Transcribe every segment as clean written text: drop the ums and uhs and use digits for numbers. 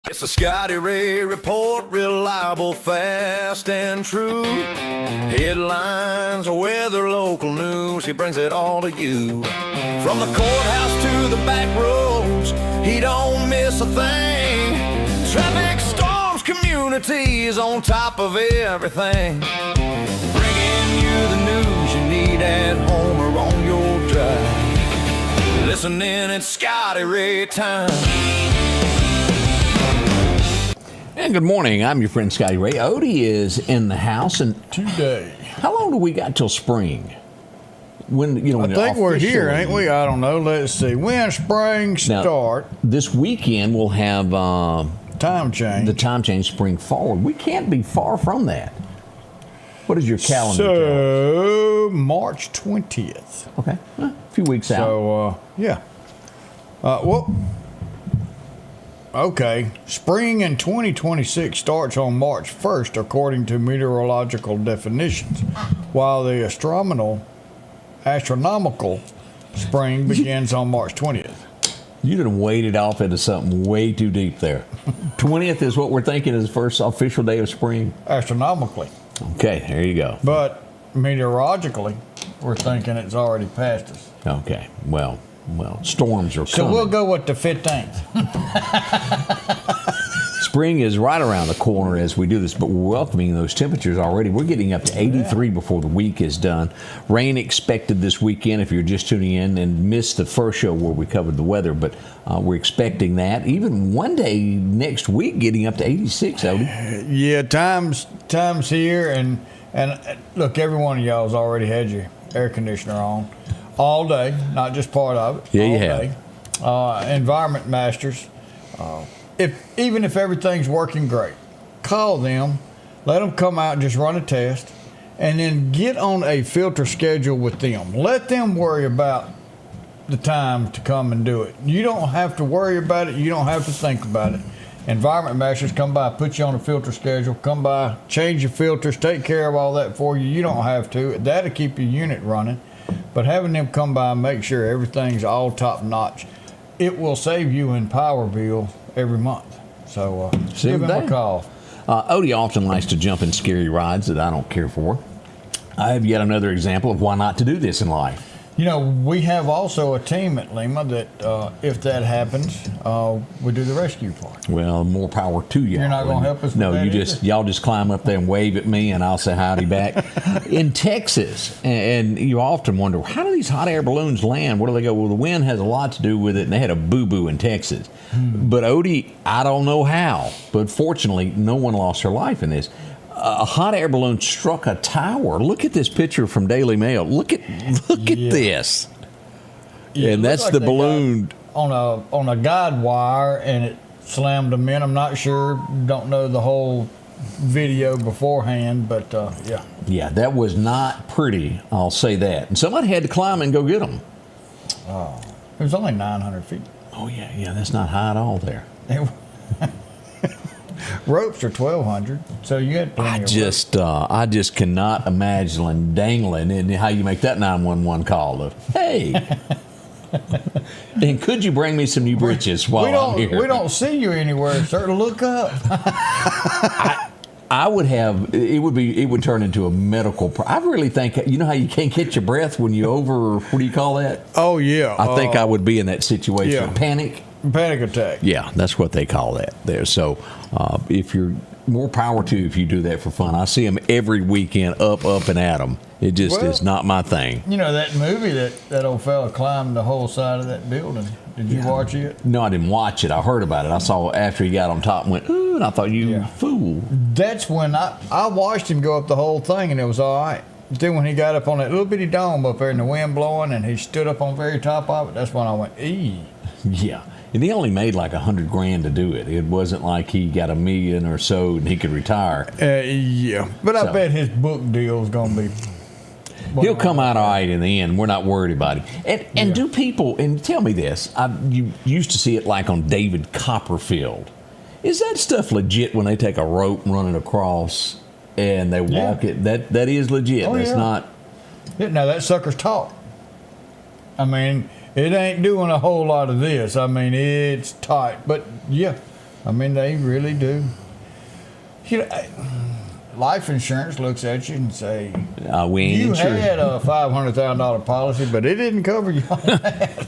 It's the Scotty Ray Report, reliable, fast, and true. Headlines, weather, local news, he brings it all to you. From the courthouse to the back roads, he don't miss a thing. Traffic storms, communities on top of everything. Bringing you the news you need at home or on your drive. Listening, it's Scotty Ray time. And good morning. I'm your friend Scotty Ray. Odie is in the house, and today. How long do we got till spring? When I think we're here, ain't we? I don't know. Let's see. When spring start? Now, this weekend we'll have time change. The time change, spring forward. We can't be far from that. What is your calendar? So March 20th. Okay, a few weeks out. So yeah. Well. Okay, spring in 2026 starts on March 1st, according to meteorological definitions, while the astronomical spring begins on March 20th. You done waded off into something way too deep there. 20th is what we're thinking is the first official day of spring? Astronomically. Okay, there you go. But meteorologically, we're thinking it's already past us. Okay, well, storms are coming. So we'll go with the 15th. Spring is right around the corner as we do this, but we're welcoming those temperatures already. We're getting up to 83 before the week is done. Rain expected this weekend if you're just tuning in and missed the first show where we covered the weather, but we're expecting that. Even one day next week getting up to 86, Odie. Yeah, time's here, and look, every one of y'all's already had your air conditioner on. All day, not just part of it. Yeah, all you day. have. Environment Masters. Even if everything's working great, call them, let them come out and just run a test, and then get on a filter schedule with them. Let them worry about the time to come and do it. You don't have to worry about it. You don't have to think about it. Environment Masters come by, put you on a filter schedule, come by, change your filters, take care of all that for you. You don't have to. That'll keep your unit running. But having them come by and make sure everything's all top notch, it will save you in power bill every month. So give them a call. Odie often likes to jump in scary rides that I don't care for. I have yet another example of why not to do this in life. You know, we have also a team at Lima that if that happens, we do the rescue part. Well, more power to you. You're not going to help us with No, that y'all just climb up there and wave at me, and I'll say howdy back. In Texas, and you often wonder, how do these hot air balloons land? Where do they go? Well, the wind has a lot to do with it, and they had a boo-boo in Texas. But Odie, I don't know how, but fortunately, no one lost her life in this. A hot air balloon struck a tower. Look at this picture from Daily Mail. Look at this. Yeah, and that's like the balloon on a guide wire, and it slammed them in. I'm not sure. Don't know the whole video beforehand, but yeah. Yeah, that was not pretty. I'll say that. And somebody had to climb and go get them. Oh, it was only 900 feet. Oh yeah. That's not high at all there. Ropes are 1,200, so you had plenty of ropes. I just cannot imagine dangling and how you make that 911 call of, hey, and could you bring me some new britches while I'm here? We don't see you anywhere, sir. Look up. I would have, it would turn into a medical, I really think, you know how you can't catch your breath when you what do you call that? Oh, yeah. I think I would be in that situation. Yeah. Panic attack. Yeah, that's what they call that there. So if you're more power to if you do that for fun. I see them every weekend up and at them. It just is not my thing. You know that movie that old fella climbed the whole side of that building. Did you watch it? No, I didn't watch it. I heard about it. I saw after he got on top and went, ooh, and I thought, you fool. That's when I watched him go up the whole thing, and it was all right. Then when he got up on that little bitty dome up there and the wind blowing, and he stood up on the very top of it, that's when I went, ee. Yeah. And he only made like $100,000 to do it. It wasn't like he got $1 million or so and he could retire. Yeah. But I bet his book deal is going to be... He'll come out all right in the end. We're not worried about him. And do people, and tell me this, you used to see it like on David Copperfield. Is that stuff legit when they take a rope and run it across and they walk it? That is legit. Oh, That's not... Now that sucker's taut. I mean, it ain't doing a whole lot of this. I mean, it's tight. But yeah, I mean, they really do. You know, life insurance looks at you and say, we ain't you insured. had a $500,000 policy, but it didn't cover you on that.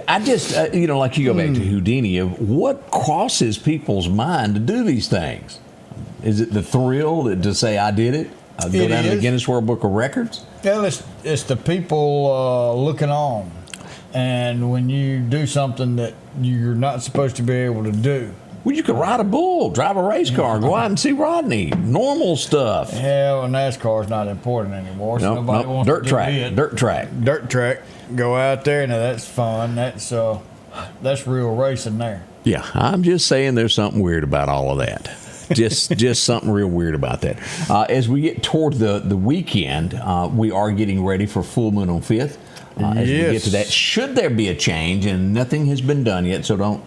I just, like you go back to Houdini, of what crosses people's mind to do these things? Is it the thrill to say, I did it? Go down to the Guinness World Book of Records? Well, it's the people looking on. And when you do something that you're not supposed to be able to do. Well, you could ride a bull, drive a race car, go out and see Rodney. Normal stuff. Hell, NASCAR's not important anymore. So nobody wants dirt to track. do it. Dirt track. Dirt track. Go out there. Now that's fun. That's real racing there. Yeah, I'm just saying there's something weird about all of that. Just something real weird about that. As we get toward the weekend, we are getting ready for full moon on 5th. As we get to that, should there be a change, and nothing has been done yet, so don't.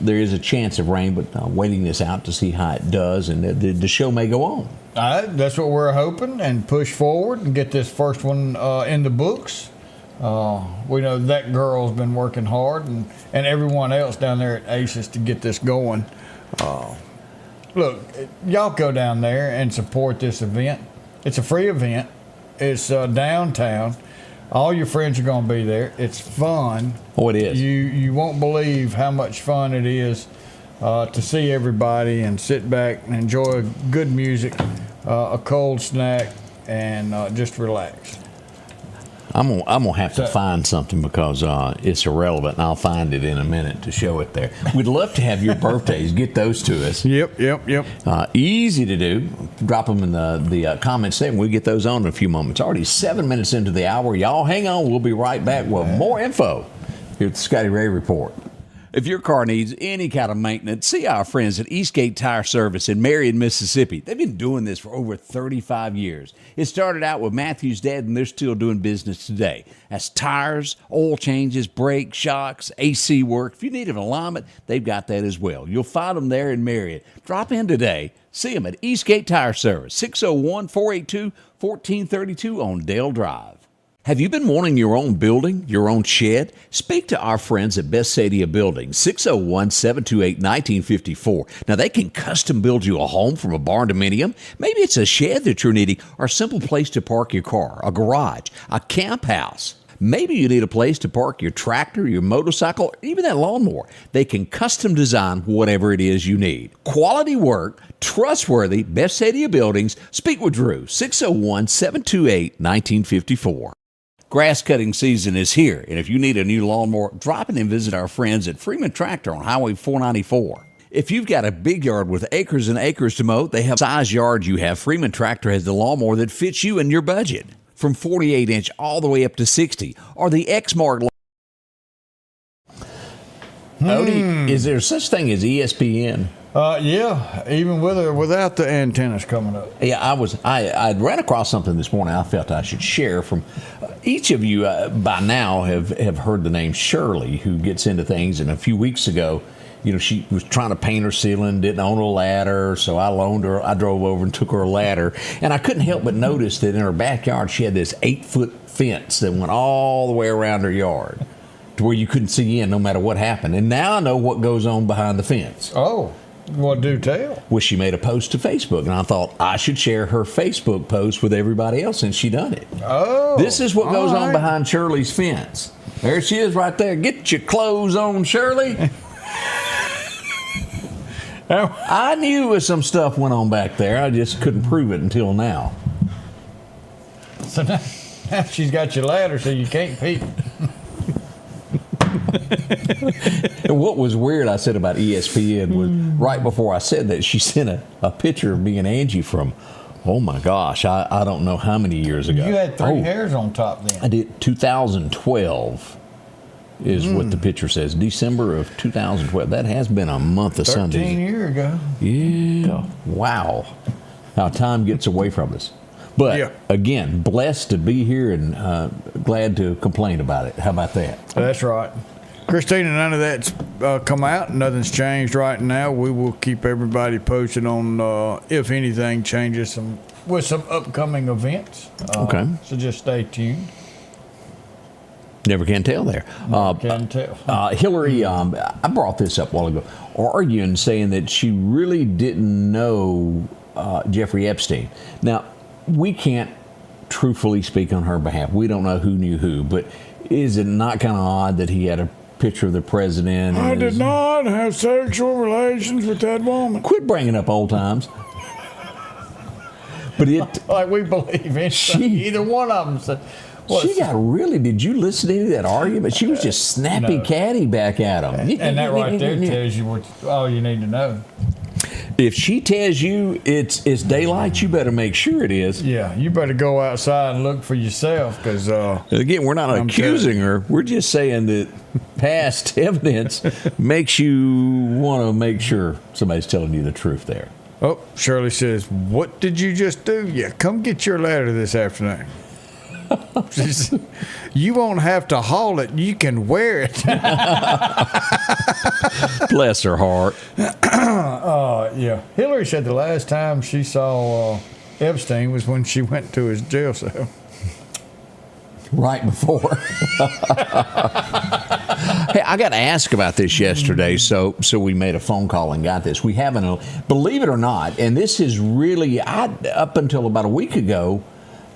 There is a chance of rain, but waiting this out to see how it does, and the show may go on. That's what we're hoping, and push forward and get this first one in the books. We know that girl's been working hard, and everyone else down there at ACES to get this going. Look, y'all go down there and support this event. It's a free event. It's downtown. All your friends are going to be there. It's fun. Oh, it is. You won't believe how much fun it is to see everybody and sit back and enjoy good music, a cold snack, and just relax. I'm gonna have to find something because it's irrelevant, and I'll find it in a minute to show it there. We'd love to have your birthdays. Get those to us. Yep. Easy to do. Drop them in the comments there, and we'll get those on in a few moments. Already 7 minutes into the hour. Y'all hang on. We'll be right back with more info here at the Scotty Ray Report. If your car needs any kind of maintenance, see our friends at Eastgate Tire Service in Meridian, Mississippi. They've been doing this for over 35 years. It started out with Matthew's dad, and they're still doing business today. That's tires, oil changes, brakes, shocks, AC work. If you need an alignment, they've got that as well. You'll find them there in Meridian. Drop in today. See them at Eastgate Tire Service, 601-482-1432 on Dale Drive. Have you been wanting your own building, your own shed? Speak to our friends at Best Sadia Building, 601-728-1954. Now, they can custom build you a home from a barn dominium. Maybe it's a shed that you're needing, or a simple place to park your car, a garage, a camp house. Maybe you need a place to park your tractor, your motorcycle, or even that lawnmower. They can custom design whatever it is you need. Quality work, trustworthy, Best Sadia Buildings. Speak with Drew, 601-728-1954. Grass cutting season is here, and if you need a new lawnmower, drop in and visit our friends at Freeman Tractor on Highway 494. If you've got a big yard with acres and acres to mow, they have the size yard you have. Freeman Tractor has the lawnmower that fits you and your budget, from 48-inch all the way up to 60, or the X-Mark. Odie, is there such thing as ESPN? Yeah, even with or without the antennas coming up. Yeah, I'd ran across something this morning I felt I should share from each of you. By now have heard the name Shirley, who gets into things. And a few weeks ago, she was trying to paint her ceiling, didn't own a ladder, so I drove over and took her a ladder. And I couldn't help but notice that in her backyard, she had this 8-foot fence that went all the way around her yard to where you couldn't see in no matter what happened. And now I know what goes on behind the fence. Oh. Well, do tell. Well, she made a post to Facebook, and I thought I should share her Facebook post with everybody else, and she done it. Oh. This is what goes on behind Shirley's fence. There she is right there. Get your clothes on, Shirley. I knew some stuff went on back there. I just couldn't prove it until now. So now she's got your ladder, so you can't peek. And what was weird, I said about ESPN, was right before I said that, she sent a picture of me and Angie from, oh my gosh, I don't know how many years ago. You had three hairs on top then. I did. 2012 is what the picture says. December of 2012. That has been a month of Sundays. 13 years ago. Yeah. Wow. How time gets away from us. But again, blessed to be here and glad to complain about it. How about that? That's right. Christina, none of that's come out. Nothing's changed right now. We will keep everybody posted on if anything changes with some upcoming events. Okay. So just stay tuned. Never can tell there. Can't tell. Hillary, I brought this up a while ago, arguing, saying that she really didn't know Jeffrey Epstein. Now, we can't truthfully speak on her behalf. We don't know who knew who, but is it not kind of odd that he had a picture of the president? I did not have sexual relations with that woman. Quit bringing up old times. But it, Like we believe in either one of them. Said, she got really, did you listen to any of that argument? She was just snappy catty back at him. and that right there tells you all you need to know. If she tells you it's daylight, you better make sure it is. Yeah, you better go outside and look for yourself, because again, we're not accusing her. We're just saying that past evidence makes you want to make sure somebody's telling you the truth there. Oh, Shirley says, "What did you just do? Yeah, come get your ladder this afternoon." You won't have to haul it. You can wear it. Bless her heart. Yeah. Hillary said the last time she saw Epstein was when she went to his jail cell. Right before. Hey, I got to ask about this yesterday, so we made a phone call and got this. We haven't, believe it or not, and this is really, up until about a week ago,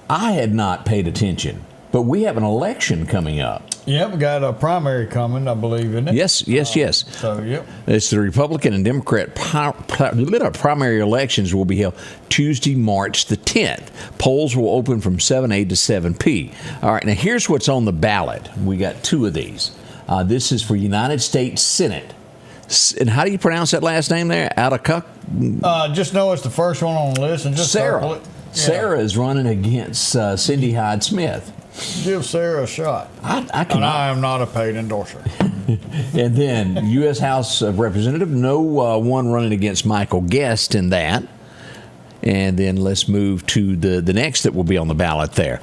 I had not paid attention, but we have an election coming up. Yep, we got a primary coming, I believe, isn't it? Yes. So, yep. It's the Republican and Democrat primary elections will be held Tuesday, March the 10th. Polls will open from 7 to 7 p. All right, now here's what's on the ballot. We got two of these. This is for United States Senate. And how do you pronounce that last name there? Attica? Just know it's the first one on the list. And just circle it. Yeah. Sarah is running against Cindy Hyde-Smith. Give Sarah a shot. I am not a paid endorser. And then U.S. House of Representative, no one running against Michael Guest in that. And then let's move to the next that will be on the ballot there.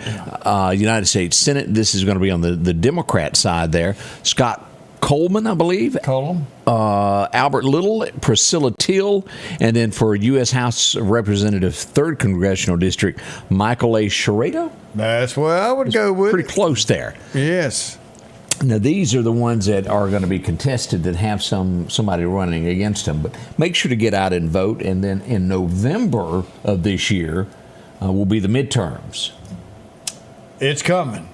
United States Senate, this is going to be on the Democrat side there. Scott Coleman, I believe. Albert Little, Priscilla Till, and then for U.S. House of Representative 3rd Congressional District, Michael A. Sciarretta. That's where I would go with. Pretty close there. Yes. Now, these are the ones that are going to be contested that have somebody running against them. But make sure to get out and vote. And then in November of this year will be the midterms. It's coming.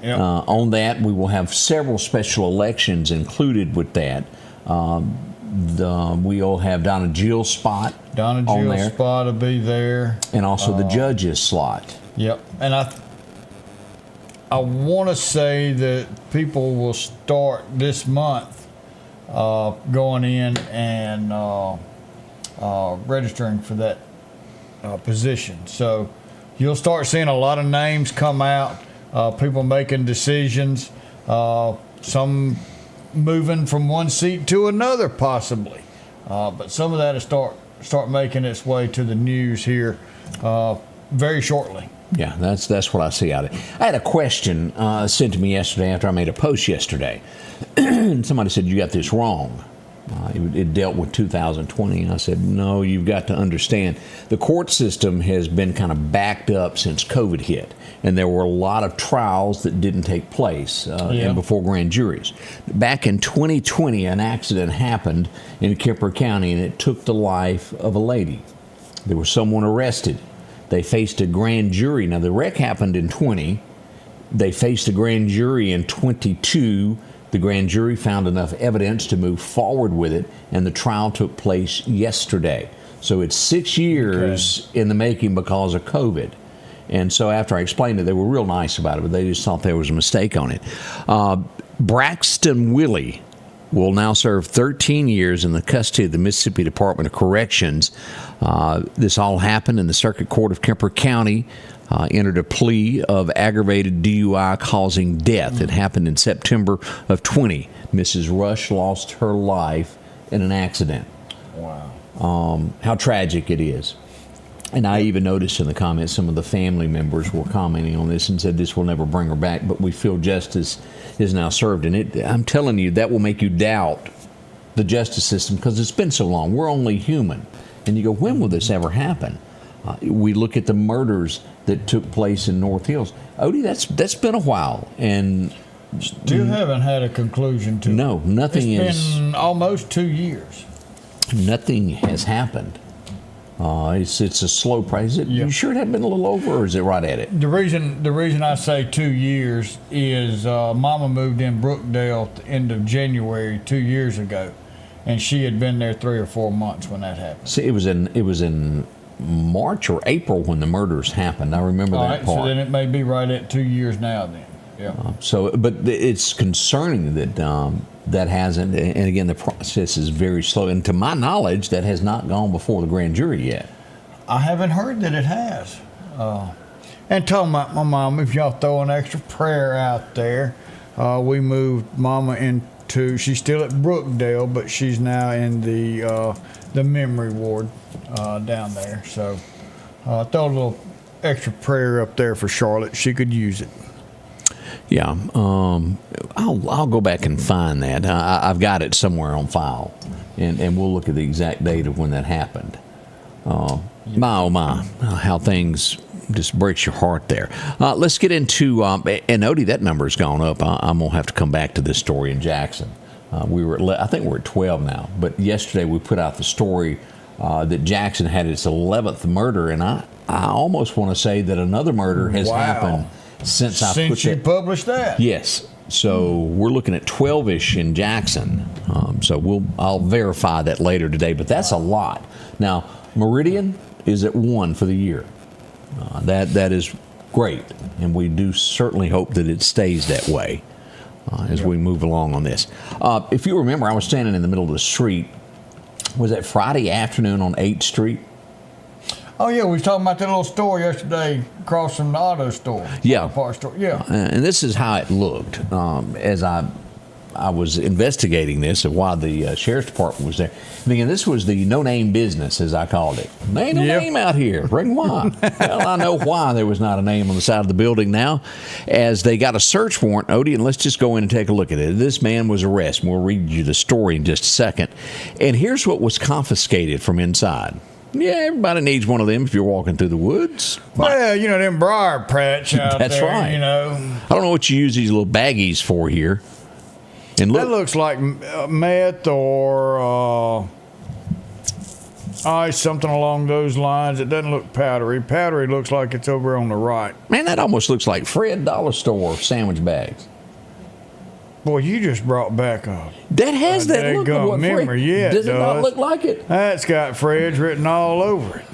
Yep. On that, we will have several special elections included with that. We'll have Donna Jill's spot. Donna Jill's spot will be there. And also the judge's slot. Yep. And I want to say that people will start this month going in and registering for that position. So you'll start seeing a lot of names come out, people making decisions, some moving from one seat to another possibly. But some of that will start making its way to the news here very shortly. Yeah, that's what I see out of it. I had a question sent to me yesterday after I made a post yesterday. Somebody said, you got this wrong. It dealt with 2020. And I said, no, you've got to understand. The court system has been kind of backed up since COVID hit. And there were a lot of trials that didn't take place and before grand juries. Back in 2020, an accident happened in Kemper County, and it took the life of a lady. There was someone arrested. They faced a grand jury. Now, the wreck happened in 20. They faced a grand jury in 22. The grand jury found enough evidence to move forward with it, and the trial took place yesterday. So it's 6 years in the making because of COVID. And so after I explained it, they were real nice about it, but they just thought there was a mistake on it. Braxton Willie will now serve 13 years in the custody of the Mississippi Department of Corrections. This all happened in the Circuit Court of Kemper County. Entered a plea of aggravated DUI causing death. It happened in September of 20. Mrs. Rush lost her life in an accident. Wow. How tragic it is. And I even noticed in the comments some of the family members were commenting on this and said this will never bring her back, but we feel justice is now served. And I'm telling you, that will make you doubt the justice system because it's been so long. We're only human. And you go, when will this ever happen? We look at the murders that took place in North Hills. Odie, that's been a while. And Still haven't had a conclusion to it. No, nothing It's been almost 2 years. nothing has happened. It's a slow process. Yeah. You sure it hadn't been a little over, or is it right at it? The reason I say 2 years is Mama moved in Brookdale at the end of January 2 years ago, and she had been there 3 or 4 months when that happened. See, it was in March or April when the murders happened. I remember All that right, part. so then it may be right at 2 years now. Then, yeah. But it's concerning that that hasn't. And again, the process is very slow. And to my knowledge, that has not gone before the grand jury yet. I haven't heard that it has. And told my mom, if y'all throw an extra prayer out there, we moved Mama into. She's still at Brookdale, but she's now in the memory ward down there. So throw a little extra prayer up there for Charlotte. She could use it. Yeah, I'll go back and find that. I've got it somewhere on file, and we'll look at the exact date of when that happened. My oh my, how things just breaks your heart there. Let's get into and Odie, that number's gone up. I'm gonna have to come back to this story in Jackson. I think we're at 12 now, but yesterday we put out the story that Jackson had its 11th murder, and I almost want to say that another murder has happened since you published that. Yes. So we're looking at 12-ish in Jackson. I'll verify that later today, but that's a lot. Now, Meridian is at 1 for the year. That is great, and we do certainly hope that it stays that way as we move along on this. If you remember, I was standing in the middle of the street. Was that Friday afternoon on 8th Street? Oh yeah, we was talking about that little store yesterday across from the auto store. Yeah. Parts store. Yeah. And this is how it looked as I was investigating this and why the sheriff's department was there. And again, this was the no-name business, as I called it. There ain't no name out here. Bring why? Well, I know why there was not a name on the side of the building now, as they got a search warrant, Odie, and let's just go in and take a look at it. This man was arrested. We'll read you the story in just a second. And here's what was confiscated from inside. Yeah, everybody needs one of them if you're walking through the woods. Well, them briar patch out That's there. right. I don't know what you use these little baggies for here. And look, that looks like meth or something along those lines. It doesn't look powdery. Powdery looks like it's over on the right. Man, that almost looks like Fred Dollar Store sandwich bags. Boy, you just brought back a that has that look of what memory. Fred, Yeah, does it not look like it? That's got Fred's written all over it.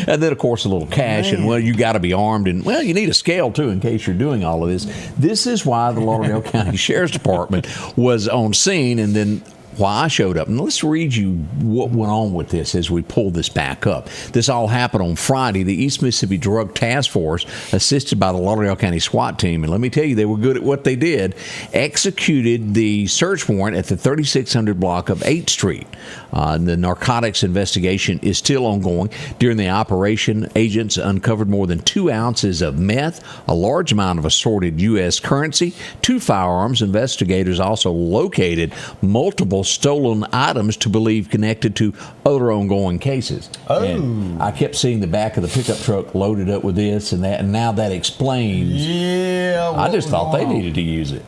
And then, of course, a little cash. Man. And, well, you got to be armed. And, well, you need a scale, too, in case you're doing all of this. This is why the Lauderdale County Sheriff's Department was on scene, and then why I showed up. And let's read you what went on with this as we pull this back up. This all happened on Friday. The East Mississippi Drug Task Force, assisted by the Lauderdale County SWAT Team, and let me tell you, they were good at what they did, executed the search warrant at the 3600 block of 8th Street. The narcotics investigation is still ongoing. During the operation, agents uncovered more than 2 ounces of meth, a large amount of assorted U.S. currency, 2 firearms. Investigators also located multiple stolen items to believe connected to other ongoing cases. Oh. And I kept seeing the back of the pickup truck loaded up with this and that, and now that explains. Yeah. I just thought they needed to use it.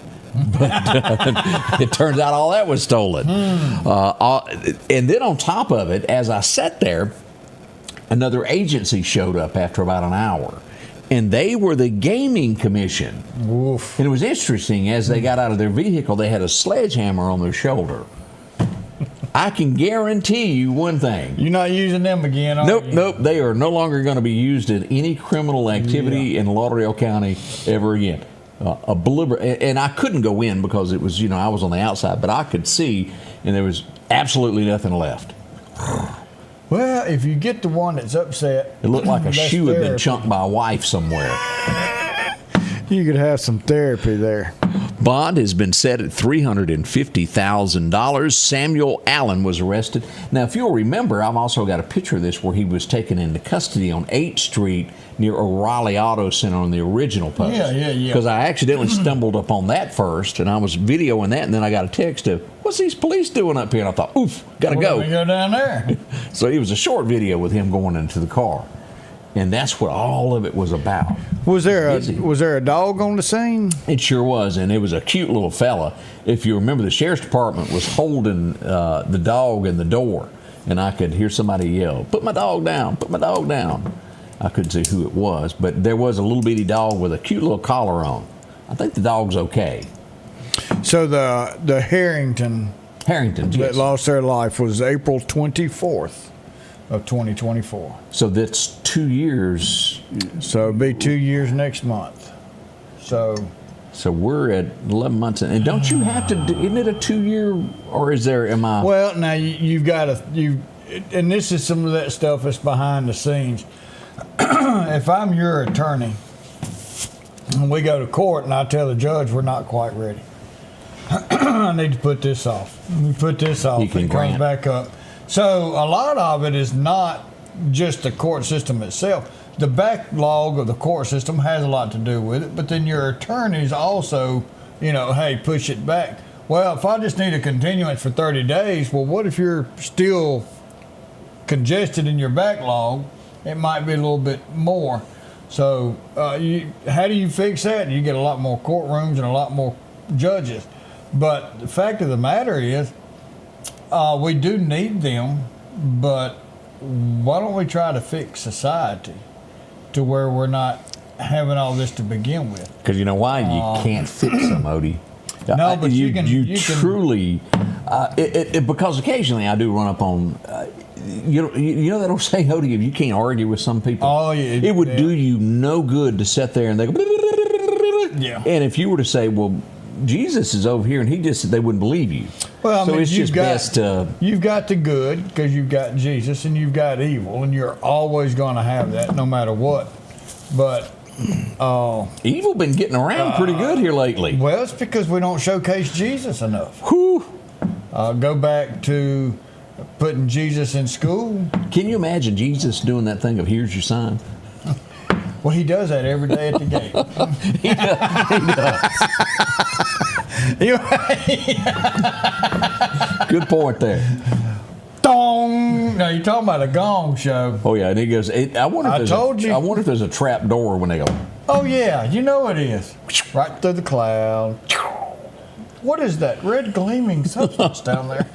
But it turns out all that was stolen. And then on top of it, as I sat there, another agency showed up after about an hour. And they were the Gaming Commission. Oof. And it was interesting, as they got out of their vehicle, they had a sledgehammer on their shoulder. I can guarantee you one thing. You're not using them again, are you? Nope. They are no longer going to be used in any criminal activity in Lauderdale County ever again. And I couldn't go in because it was, I was on the outside, but I could see, and there was absolutely nothing left. Well, if you get the one that's upset, It looked like a that's shoe had been therapy. chunked by a wife somewhere. You could have some therapy there. Bond has been set at $350,000. Samuel Allen was arrested. Now, if you'll remember, I've also got a picture of this where he was taken into custody on 8th Street near O'Reilly Auto Center on the original post. Yeah. Because I accidentally stumbled upon that first, and I was videoing that, and then I got a text of, what's these police doing up here? And I thought, oof, gotta go. Let me go down there. So it was a short video with him going into the car. And that's what all of it was about. Was there Busy. a dog on the scene? It sure was, and it was a cute little fella. If you remember, the sheriff's department was holding the dog in the door, and I could hear somebody yell, "Put my dog down! Put my dog down!" I couldn't see who it was, but there was a little bitty dog with a cute little collar on. I think the dog's okay. So the Harrington Harrington's, that yes. lost their life was April 24th of 2024. So that's 2 years. So it'll be 2 years next month. So we're at 11 months, and don't you have to? Isn't it a 2 year, or is there? Am I? well, now you've got to and this is some of that stuff that's behind the scenes. If I'm your attorney and we go to court and I tell the judge we're not quite ready, I need to put this off. We put this off. He can It comes grant. back up. So a lot of it is not just the court system itself. The backlog of the court system has a lot to do with it, but then your attorneys also, hey, push it back. Well, if I just need a continuance for 30 days, well, what if you're still congested in your backlog? It might be a little bit more. So how do you fix that? You get a lot more courtrooms and a lot more judges. But the fact of the matter is, we do need them, but why don't we try to fix society to where we're not having all this to begin with? Because you know why? You can't fix them, Odie. No, but you can truly, because occasionally I do run up on, you know that old saying, Odie, if you can't argue with some people, Oh, yeah, it would yeah. do you no good to sit there and they go, Yeah. and if you were to say, well, Jesus is over here, and they wouldn't believe you. Well, I so mean, it's just best to. You've got the good because you've got Jesus, and you've got evil, and you're always going to have that no matter what. But Evil been getting around pretty good here lately. well, it's because we don't showcase Jesus enough. Whew. Go back to putting Jesus in school. Can you imagine Jesus doing that thing of "Here's your sign"? Well, he does that every day at the gate. He does. Good point there. Dong! No, you're talking about a gong show. Oh yeah, and he goes. I wonder if I wonder if there's a trap door when they go. Oh yeah, you know it is. Right through the cloud. What is that red gleaming substance down there?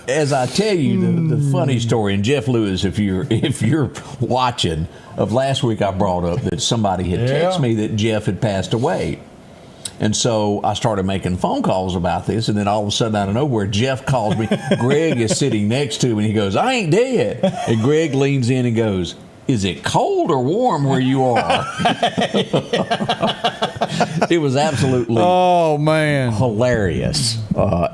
As I tell you the funny story, and Jeff Lewis, if you're watching, of last week I brought up that somebody had texted me that Jeff had passed away. And so I started making phone calls about this, and then all of a sudden, out of nowhere, Jeff calls me. Greg is sitting next to me, and he goes, "I ain't dead." And Greg leans in and goes, "Is it cold or warm where you are?" It was absolutely Oh man! hilarious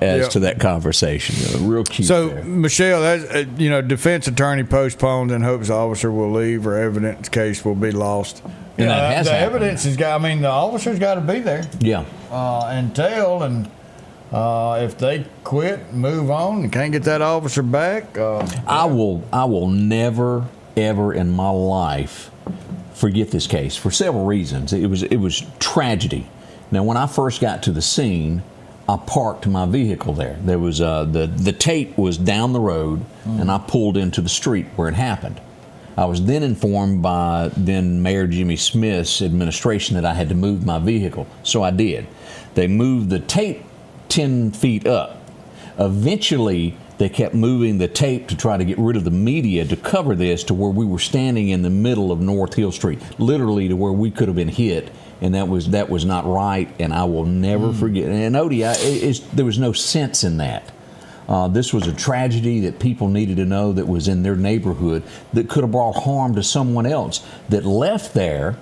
as to that conversation. Real cute. So there. Michelle, that's, defense attorney postpones in hopes the officer will leave or evidence case will be lost. And that has the happened. evidence has got. I mean, the officer's got to be there Yeah. and tell. And if they quit, move on, and can't get that officer back, I will never ever in my life forget this case for several reasons. It was tragedy. Now, when I first got to the scene, I parked my vehicle there. There was the tape was down the road, and I pulled into the street where it happened. I was then informed by then Mayor Jimmy Smith's administration that I had to move my vehicle, so I did. They moved the tape 10 feet up. Eventually, they kept moving the tape to try to get rid of the media to cover this to where we were standing in the middle of North Hill Street, literally to where we could have been hit, and that was not right, and I will never forget. And Odie, there was no sense in that. This was a tragedy that people needed to know that was in their neighborhood that could have brought harm to someone else that left there,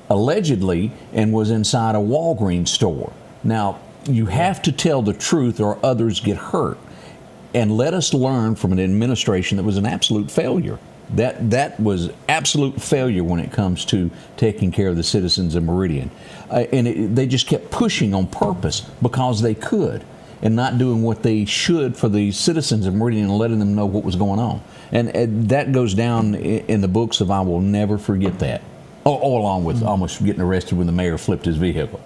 allegedly, and was inside a Walgreens store. Now, you have to tell the truth or others get hurt. And let us learn from an administration that was an absolute failure. That was absolute failure when it comes to taking care of the citizens of Meridian. They just kept pushing on purpose because they could, and not doing what they should for the citizens of Meridian and letting them know what was going on. And that goes down in the books of I will never forget that. Oh, along with almost getting arrested when the mayor flipped his vehicle.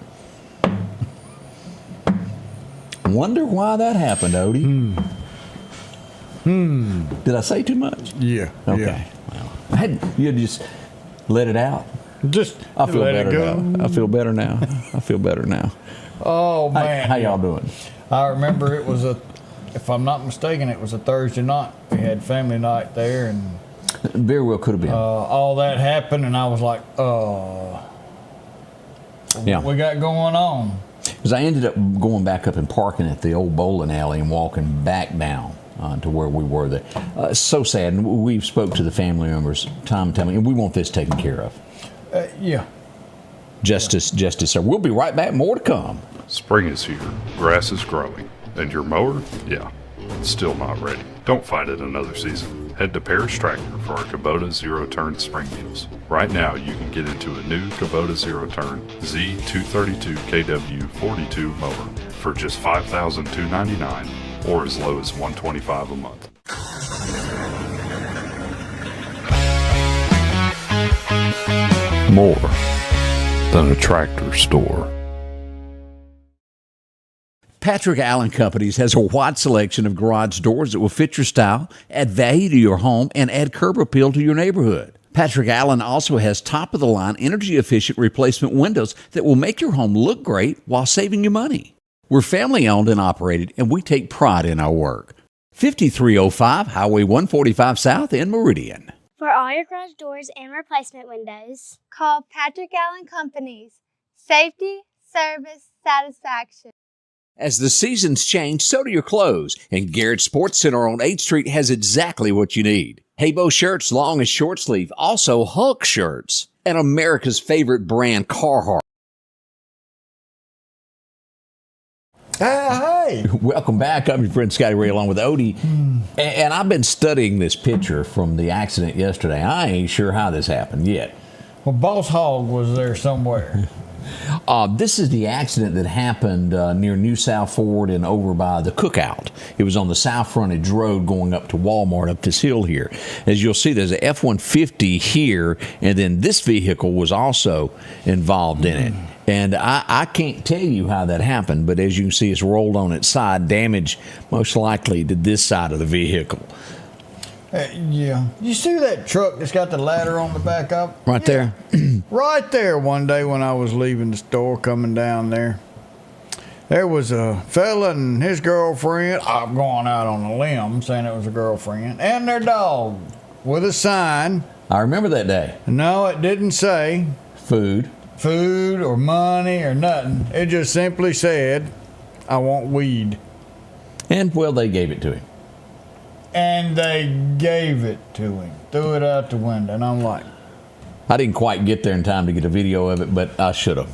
Wonder why that happened, Odie. Did I say too much? Yeah. Okay. Well, you just let it out. Just I feel let it better go. now. I feel better now. I feel better now. Oh man. How y'all doing? I remember it was if I'm not mistaken, it was a Thursday night. We had family night there, and Very well could have been. all that happened, and I was like, Yeah. what we got going on? Because I ended up going back up and parking at the old bowling alley and walking back down to where we were there. So sad. And we've spoke to the family members time and time, and we want this taken care of. Yeah. Justice, sir. We'll be right back. More to come. Spring is here, grass is growing, and your mower, yeah, it's still not ready. Don't fight it another season. Head to Parrish Tractor for our Kubota zero-turn spring deals. Right now, you can get into a new Kubota zero-turn Z232 KW 42 mower for just $5,299 or as low as $125 a month. More than a tractor store. Patrick Allen Companies has a wide selection of garage doors that will fit your style, add value to your home, and add curb appeal to your neighborhood. Patrick Allen also has top-of-the-line, energy-efficient replacement windows that will make your home look great while saving you money. We're family-owned and operated, and we take pride in our work. 5305 Highway 145 South in Meridian. For all your garage doors and replacement windows, call Patrick Allen Companies. Safety, service, satisfaction. As the seasons change, so do your clothes, and Garrett Sports Center on 8th Street has exactly what you need. Habo shirts, long and short sleeve, also Hulk shirts, and America's favorite brand, Carhartt. Hey. Welcome back. I'm your friend Scotty Ray along with Odie. And I've been studying this picture from the accident yesterday. I ain't sure how this happened yet. Well, Boss Hogg was there somewhere. This is the accident that happened near New South Ford and over by the Cookout. It was on the South Frontage Road going up to Walmart up this hill here. As you'll see, there's a F-150 here, and then this vehicle was also involved in it. And I can't tell you how that happened, but as you can see, it's rolled on its side, damage most likely to this side of the vehicle. Yeah. You see that truck that's got the ladder on the back of it? Right there? Right there one day when I was leaving the store coming down there. There was a fella and his girlfriend. I'm going out on a limb saying it was a girlfriend. And their dog with a sign. I remember that day. No, it didn't say Food or money or nothing. It just simply said, I want weed. And, well, they gave it to him. And they gave it to him. Threw it out the window. And I'm like, I didn't quite get there in time to get a video of it, but I should have.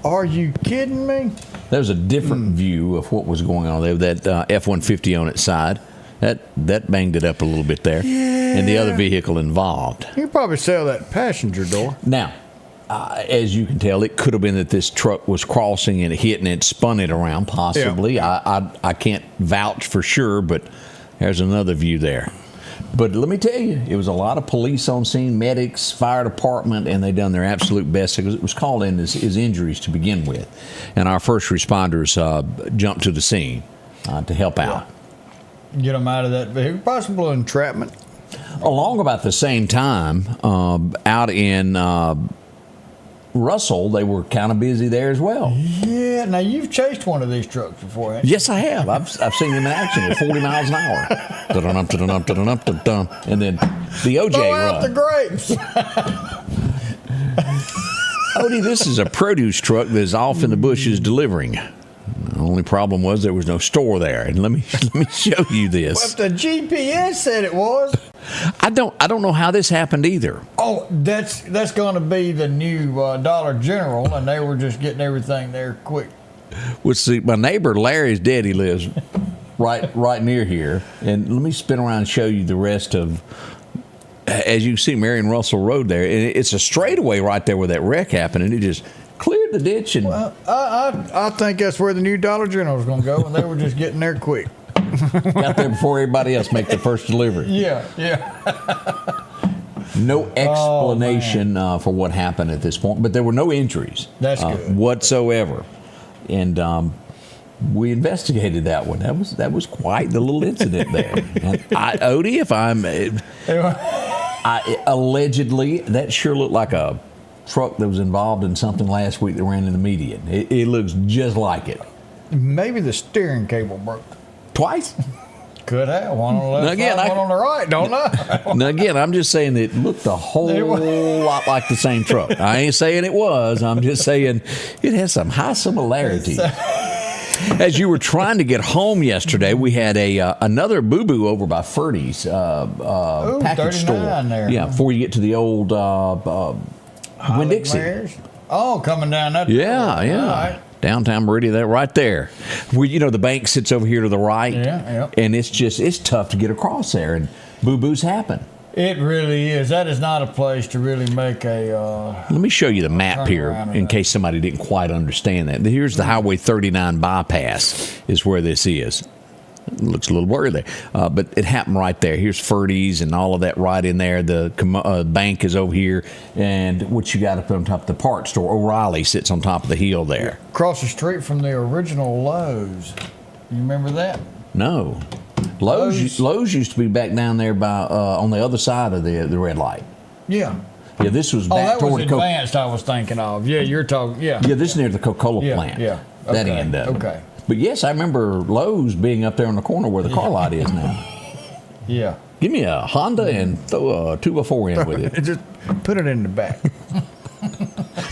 are you kidding me? There's a different view of what was going on there. That F-150 on its side, that banged it up a little bit there. Yeah. And the other vehicle involved. You could probably sell that passenger door. Now, as you can tell, it could have been that this truck was crossing and it hit and it spun it around, possibly. Yeah. I can't vouch for sure, but there's another view there. But let me tell you, it was a lot of police on scene, medics, fire department, and they done their absolute best because it was called in as injuries to begin with. And our first responders jumped to the scene to help out. Get them out of that vehicle. Possible entrapment. Along about the same time, out in Russell, they were kind of busy there as well. Yeah. Now, you've chased one of these trucks before, haven't you? Yes, I have. I've seen them in action at 40 miles an hour. And then the OJ Throw out the run. grapes. Odie, this is a produce truck that's off in the bushes delivering. The only problem was there was no store there. And let me show you this. But the GPS said it was. I don't know how this happened either. Oh, that's going to be the new Dollar General, and they were just getting everything there quick. Well, see, my neighbor Larry's daddy lives right near here, and let me spin around and show you the rest of. As you can see, Marion Russell Road there, and it's a straightaway right there where that wreck happened, and it just cleared the ditch. And Well, I think that's where the new Dollar General is going to go, and they were just getting there quick. got there before everybody else make the first delivery. Yeah. No explanation for what happened at this point, but there were no injuries. That's good. Whatsoever. And we investigated that one. That was quite the little incident there. And Odie, if allegedly, that sure looked like a truck that was involved in something last week that ran in the median. It looks just like it. Maybe the steering cable broke. Twice? Could have. One on the left side, one on the right. Don't know. Now, again, I'm just saying it looked a whole lot like the same truck. I ain't saying it was. I'm just saying it has some high similarities. As you were trying to get home yesterday, we had another boo-boo over by Ferdy's package store. There. Yeah, before you get to the old Winn-Dixie. Oh, coming down that. Yeah. Right. Downtown Meridian, that right there. The bank sits over here to the right. Yeah. And it's tough to get across there, and boo-boos happen. It really is. That is not a place to really make a... Let me show you the map here in case somebody didn't quite understand that. Here's the Highway 39 bypass is where this is. It looks a little blurry there, but it happened right there. Here's Ferdy's and all of that right in there. The bank is over here, and what you got up on top of the parts store, O'Reilly sits on top of the hill there. Across the street from the original Lowe's. You remember that? No. Lowe's used to be back down there by on the other side of the red light. Yeah. Yeah, this was back toward the Advanced I was thinking of. Yeah, you're talking, yeah. Yeah, this is near the Coca-Cola plant. Yeah. That end of it. Okay. But yes, I remember Lowe's being up there on the corner where the car lot is now. Yeah. Give me a Honda and throw a 2x4 in with it. Just put it in the back.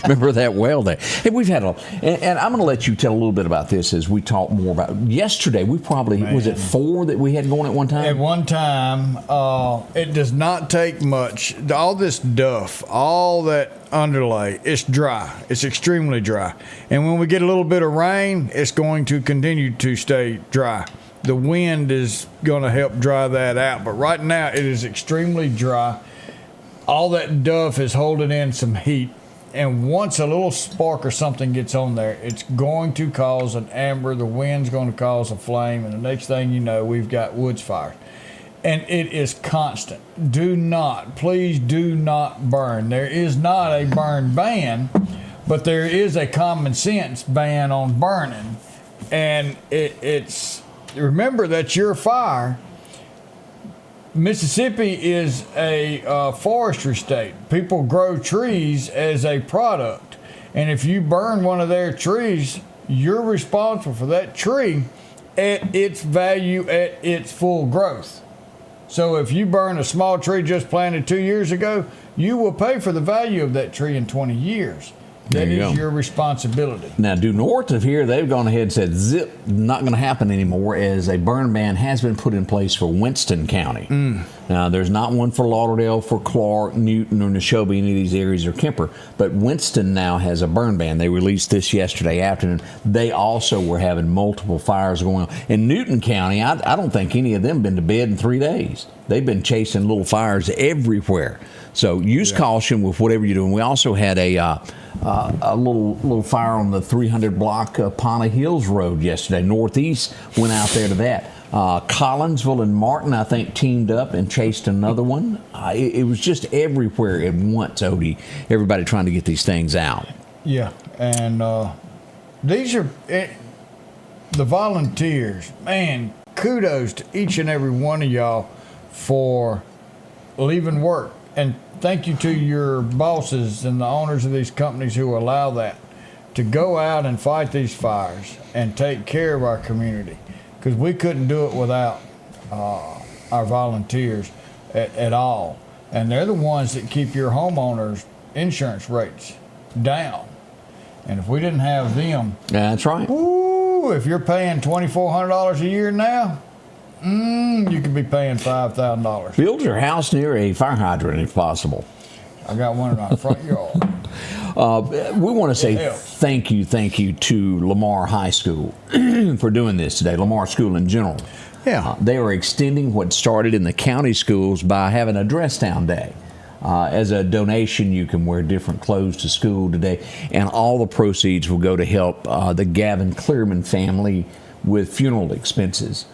Remember that well there. Hey, we've had and I'm going to let you tell a little bit about this as we talk more about yesterday. We probably, was it 4 that we had going at one time? At one time, it does not take much. All this duff, all that underlay, it's dry. It's extremely dry. And when we get a little bit of rain, it's going to continue to stay dry. The wind is going to help dry that out. But right now, it is extremely dry. All that duff is holding in some heat. And once a little spark or something gets on there, it's going to cause an amber. The wind's going to cause a flame. And the next thing you know, we've got woods fire. And it is constant. Please do not burn. There is not a burn ban, but there is a common sense ban on burning. And remember that's your fire. Mississippi is a forestry state. People grow trees as a product. And if you burn one of their trees, you're responsible for that tree at its value, at its full growth. So if you burn a small tree just planted 2 years ago, you will pay for the value of that tree in 20 years. That is your responsibility. Now, due north of here, they've gone ahead and said, zip, not going to happen anymore, as a burn ban has been put in place for Winston County. Now, there's not one for Lauderdale, for Clark, Newton, or Neshoba, any of these areas, or Kemper, but Winston now has a burn ban. They released this yesterday afternoon. They also were having multiple fires going on. In Newton County, I don't think any of them been to bed in 3 days. They've been chasing little fires everywhere. So use caution with whatever you're doing. We also had a little fire on the 300 block Pana Hills Road yesterday. Northeast went out there to that. Collinsville and Martin, I think, teamed up and chased another one. It was just everywhere at once, Odie. Everybody trying to get these things out. Yeah, and these are the volunteers. Man, kudos to each and every one of y'all for leaving work. And thank you to your bosses and the owners of these companies who allow that to go out and fight these fires and take care of our community, because we couldn't do it without our volunteers at all. And they're the ones that keep your homeowners' insurance rates down. And if we didn't have them, that's right. Ooh, if you're paying $2,400 a year now, you could be paying $5,000. Build your house near a fire hydrant if possible. I got one in our front yard. We want to say thank you to Lamar High School for doing this today, Lamar School in general. Yeah. They are extending what started in the county schools by having a dress down day. As a donation, you can wear different clothes to school today, and all the proceeds will go to help the Gavin Clearman family with funeral expenses.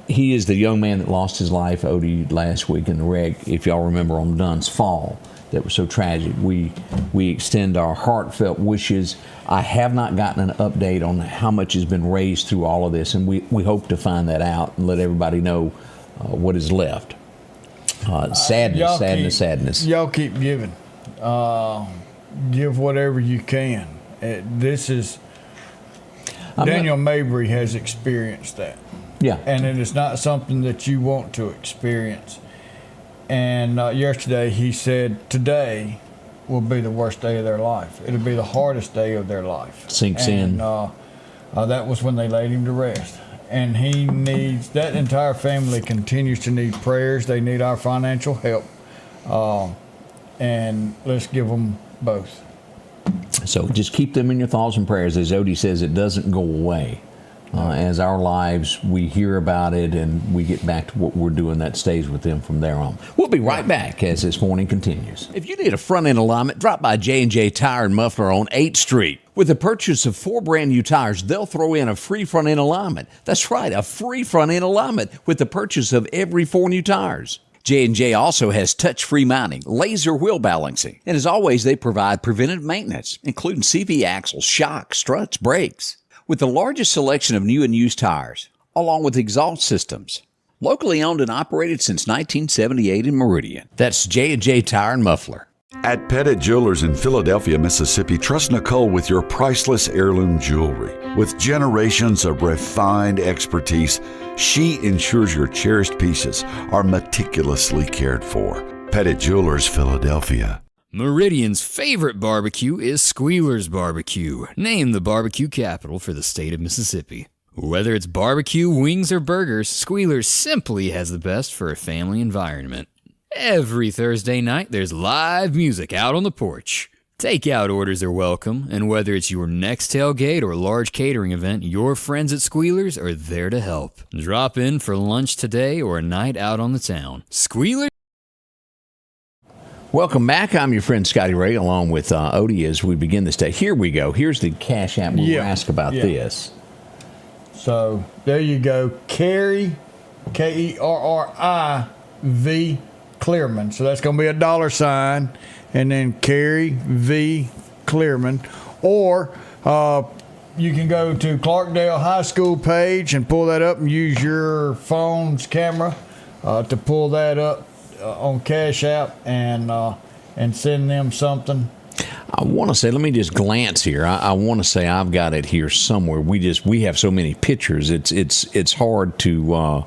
He is the young man that lost his life, Odie, last week in the wreck, if y'all remember, on Dunn's Fall. that was so tragic. We extend our heartfelt wishes. I have not gotten an update on how much has been raised through all of this, and we hope to find that out and let everybody know what is left. Sadness. Y'all keep giving. Give whatever you can. Daniel Mabry has experienced that. Yeah. And it is not something that you want to experience. And yesterday he said today will be the worst day of their life. It'll be the hardest day of their life. Sinks in. That was when they laid him to rest. And that entire family continues to need prayers. They need our financial help. And let's give them both. So just keep them in your thoughts and prayers. As Odie says, it doesn't go away. As our lives, we hear about it and we get back to what we're doing, that stays with them from there on. We'll be right back as this morning continues. If you need a front end alignment, drop by J&J Tire and Muffler on 8th Street. With the purchase of 4 brand new tires, they'll throw in a free front end alignment. That's right, a free front end alignment with the purchase of every 4 new tires. J&J also has touch-free mounting, laser wheel balancing, and as always, they provide preventive maintenance, including CV axles, shocks, struts, brakes. With the largest selection of new and used tires, along with exhaust systems. Locally owned and operated since 1978 in Meridian. That's J&J Tire and Muffler. At Pettit Jewelers in Philadelphia, Mississippi, trust Nicole with your priceless heirloom jewelry. With generations of refined expertise, she ensures your cherished pieces are meticulously cared for. Pettit Jewelers, Philadelphia. Meridian's favorite barbecue is Squealer's Barbecue, named the barbecue capital for the state of Mississippi. Whether it's barbecue, wings, or burgers, Squealer's simply has the best for a family environment. Every Thursday night, there's live music out on the porch. Takeout orders are welcome, and whether it's your next tailgate or large catering event, your friends at Squealer's are there to help. Drop in for lunch today or a night out on the town. Squealer's. Welcome back. I'm your friend Scotty Ray, along with Odie as we begin this day. Here we go. Here's the Cash App. We'll ask about this. So there you go. Kerry, Kerriv Clearman. So that's going to be a $, and then Kerry V. Clearman. Or you can go to Clarkdale High School page and pull that up and use your phone's camera to pull that up on Cash App and send them something. I want to say, let me just glance here. I want to say I've got it here somewhere. We have so many pictures. It's hard to.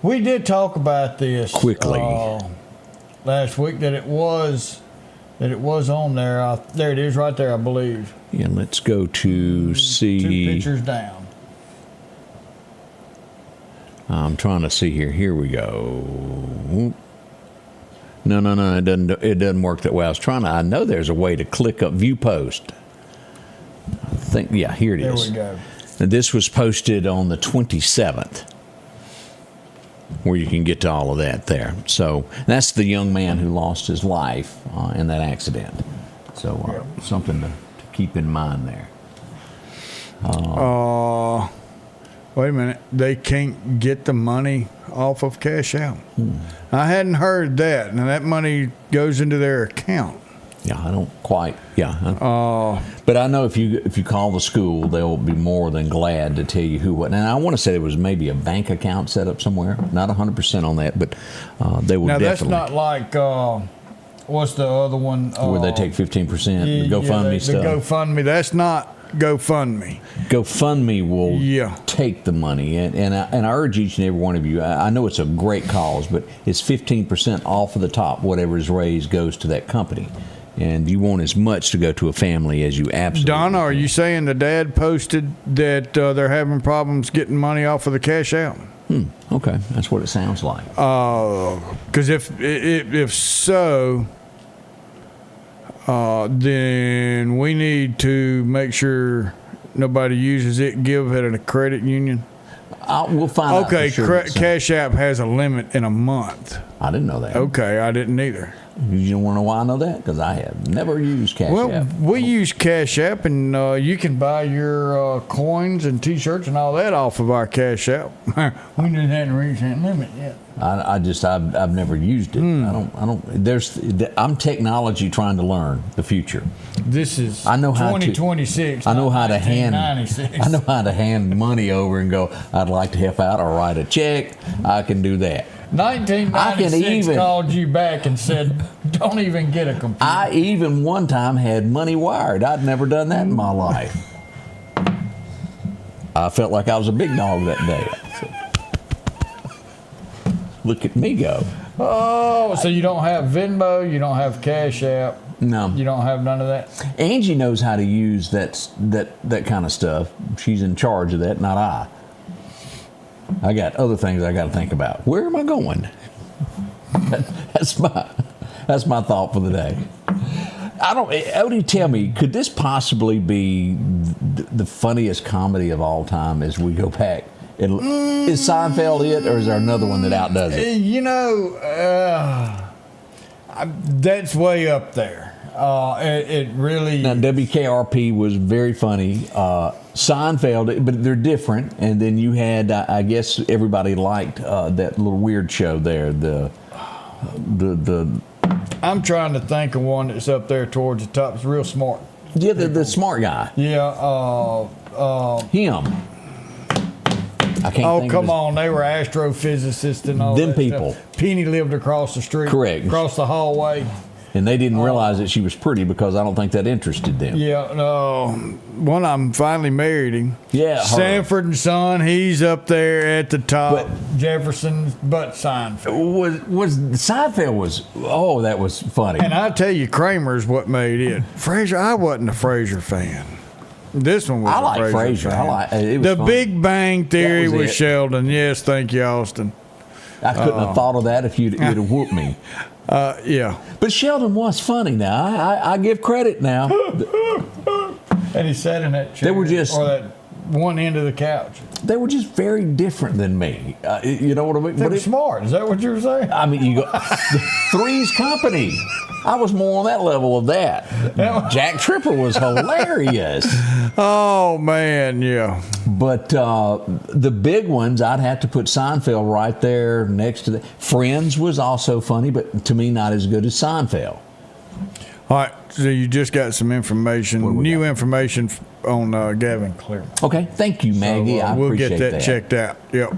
We did talk about this quickly last week that it was on there. There it is, right there, I believe. Yeah, let's go to see. 2 pictures down. I'm trying to see here. Here we go. No. It doesn't work that way. I know there's a way to click up view post. I think, yeah, here it is. There we go. And this was posted on the 27th, where you can get to all of that there. So that's the young man who lost his life in that accident. So something to keep in mind there. Wait a minute. They can't get the money off of Cash App. I hadn't heard that. Now, that money goes into their account. Yeah, I don't quite. Yeah. But I know if you call the school, they'll be more than glad to tell you who what. And I want to say there was maybe a bank account set up somewhere. Not 100% on that, but they will definitely. Now, that's not like, what's the other one? Where they take 15%, the GoFundMe stuff. The GoFundMe, that's not GoFundMe. GoFundMe will take the money, and I urge each and every one of you. I know it's a great cause, but it's 15% off of the top. Whatever is raised goes to that company, and you want as much to go to a family as you absolutely. Donna, are can. you saying the dad posted that they're having problems getting money off of the Cash App? Okay, that's what it sounds like. Because if so. Then we need to make sure nobody uses it. Give it at a credit union. We'll find out. Okay, for sure Cash App has a limit in a month. I didn't know that. Okay, I didn't either. You don't want to know why I know that? Because I have never used Cash Well, App. we use Cash App, and you can buy your coins and T-shirts and all that off of our Cash App. We just hadn't reached that limit yet. I've never used it. I'm technology trying to learn the future. This is I know how 2026. I know how to hand. 1996. I know how to hand money over and go, I'd like to help out or write a check. I can do that. 1996 called you back and said, "Don't even get a computer." I even one time had money wired. I'd never done that in my life. I felt like I was a big dog that day. Look at me go. Oh, so you don't have Venmo, you don't have Cash App. No. You don't have none of that? Angie knows how to use that kind of stuff. She's in charge of that, not I. I got other things I got to think about. Where am I going? That's my thought for the day. Odie, tell me, could this possibly be the funniest comedy of all time as we go back? Is Seinfeld it, or is there another one that outdoes it? You know, that's way up there. It really. Now, WKRP was very funny. Seinfeld, but they're different. And then you had, I guess, everybody liked that little weird show there. The I'm trying to think of one that's up there towards the top. It's real smart. Yeah, the smart guy. Yeah. Him. I can't. Oh, come on! They were astrophysicists and all them that people. Stuff. Penny lived across the street. Correct. Across the hallway. And they didn't realize that she was pretty because I don't think that interested them. Yeah, one of them finally married him. Yeah, her. Sanford and Son, he's up there at the top. But Jefferson's, but Seinfeld. Was Seinfeld that was funny. And I tell you, Kramer's what made it. Frasier, I wasn't a Frasier fan. This one was I like Frasier. It was the funny. Big Bang Theory was with it. Sheldon. Yes, thank you, Austin. I couldn't have thought of that if you'd have whooped me. Yeah. But Sheldon was funny now. I give credit now. And he sat in that chair. They were just. Or that one end of the couch. They were just very different than me. You know what I mean? They were smart. Is that what you were saying? I mean, you go. Three's Company. I was more on that level of that. Jack Tripper was hilarious. Oh, man, yeah. But the big ones, I'd have to put Seinfeld right there next to that. Friends was also funny, but to me, not as good as Seinfeld. All right, so you just got some information, new information on Gavin Clearman. Okay, thank you, Maggie. So, I we'll appreciate get that checked out. Yep.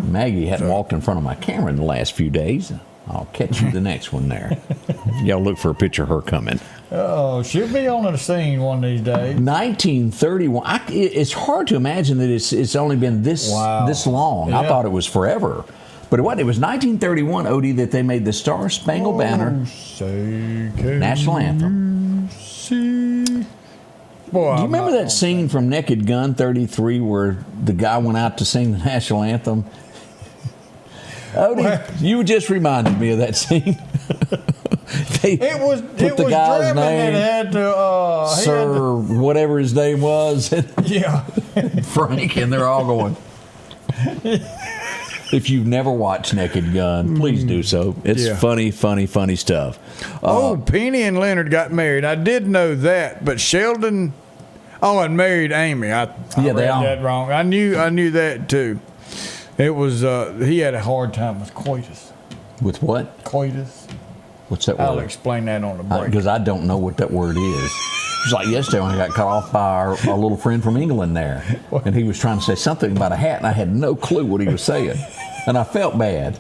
Maggie hadn't walked in front of my camera in the last few days. I'll catch you the next one there. Y'all look for a picture of her coming. Oh, she'll be on the scene one of these days. 1931. It's hard to imagine that it's only been this long. Yeah. I thought it was forever. But it was 1931, Odie, that they made the Star Spangled Banner national anthem. Boy, Do you remember that scene from Naked Gun 33 where the guy went out to sing the national anthem? Odie, you just reminded me of that scene. It was the guy's name, that had to, Sir, whatever his name was. Yeah. Frank, and they're all going. If you've never watched Naked Gun, please do so. It's funny stuff. Penny and Leonard got married. I did know that, but Sheldon, and married Amy. I read that wrong. I knew that too. It was he had a hard time with coitus. With what? Coitus. What's that word? I'll explain that on the break. Because I don't know what that word is. It's like yesterday when I got cut off by our little friend from England there. And he was trying to say something about a hat, and I had no clue what he was saying. And I felt bad.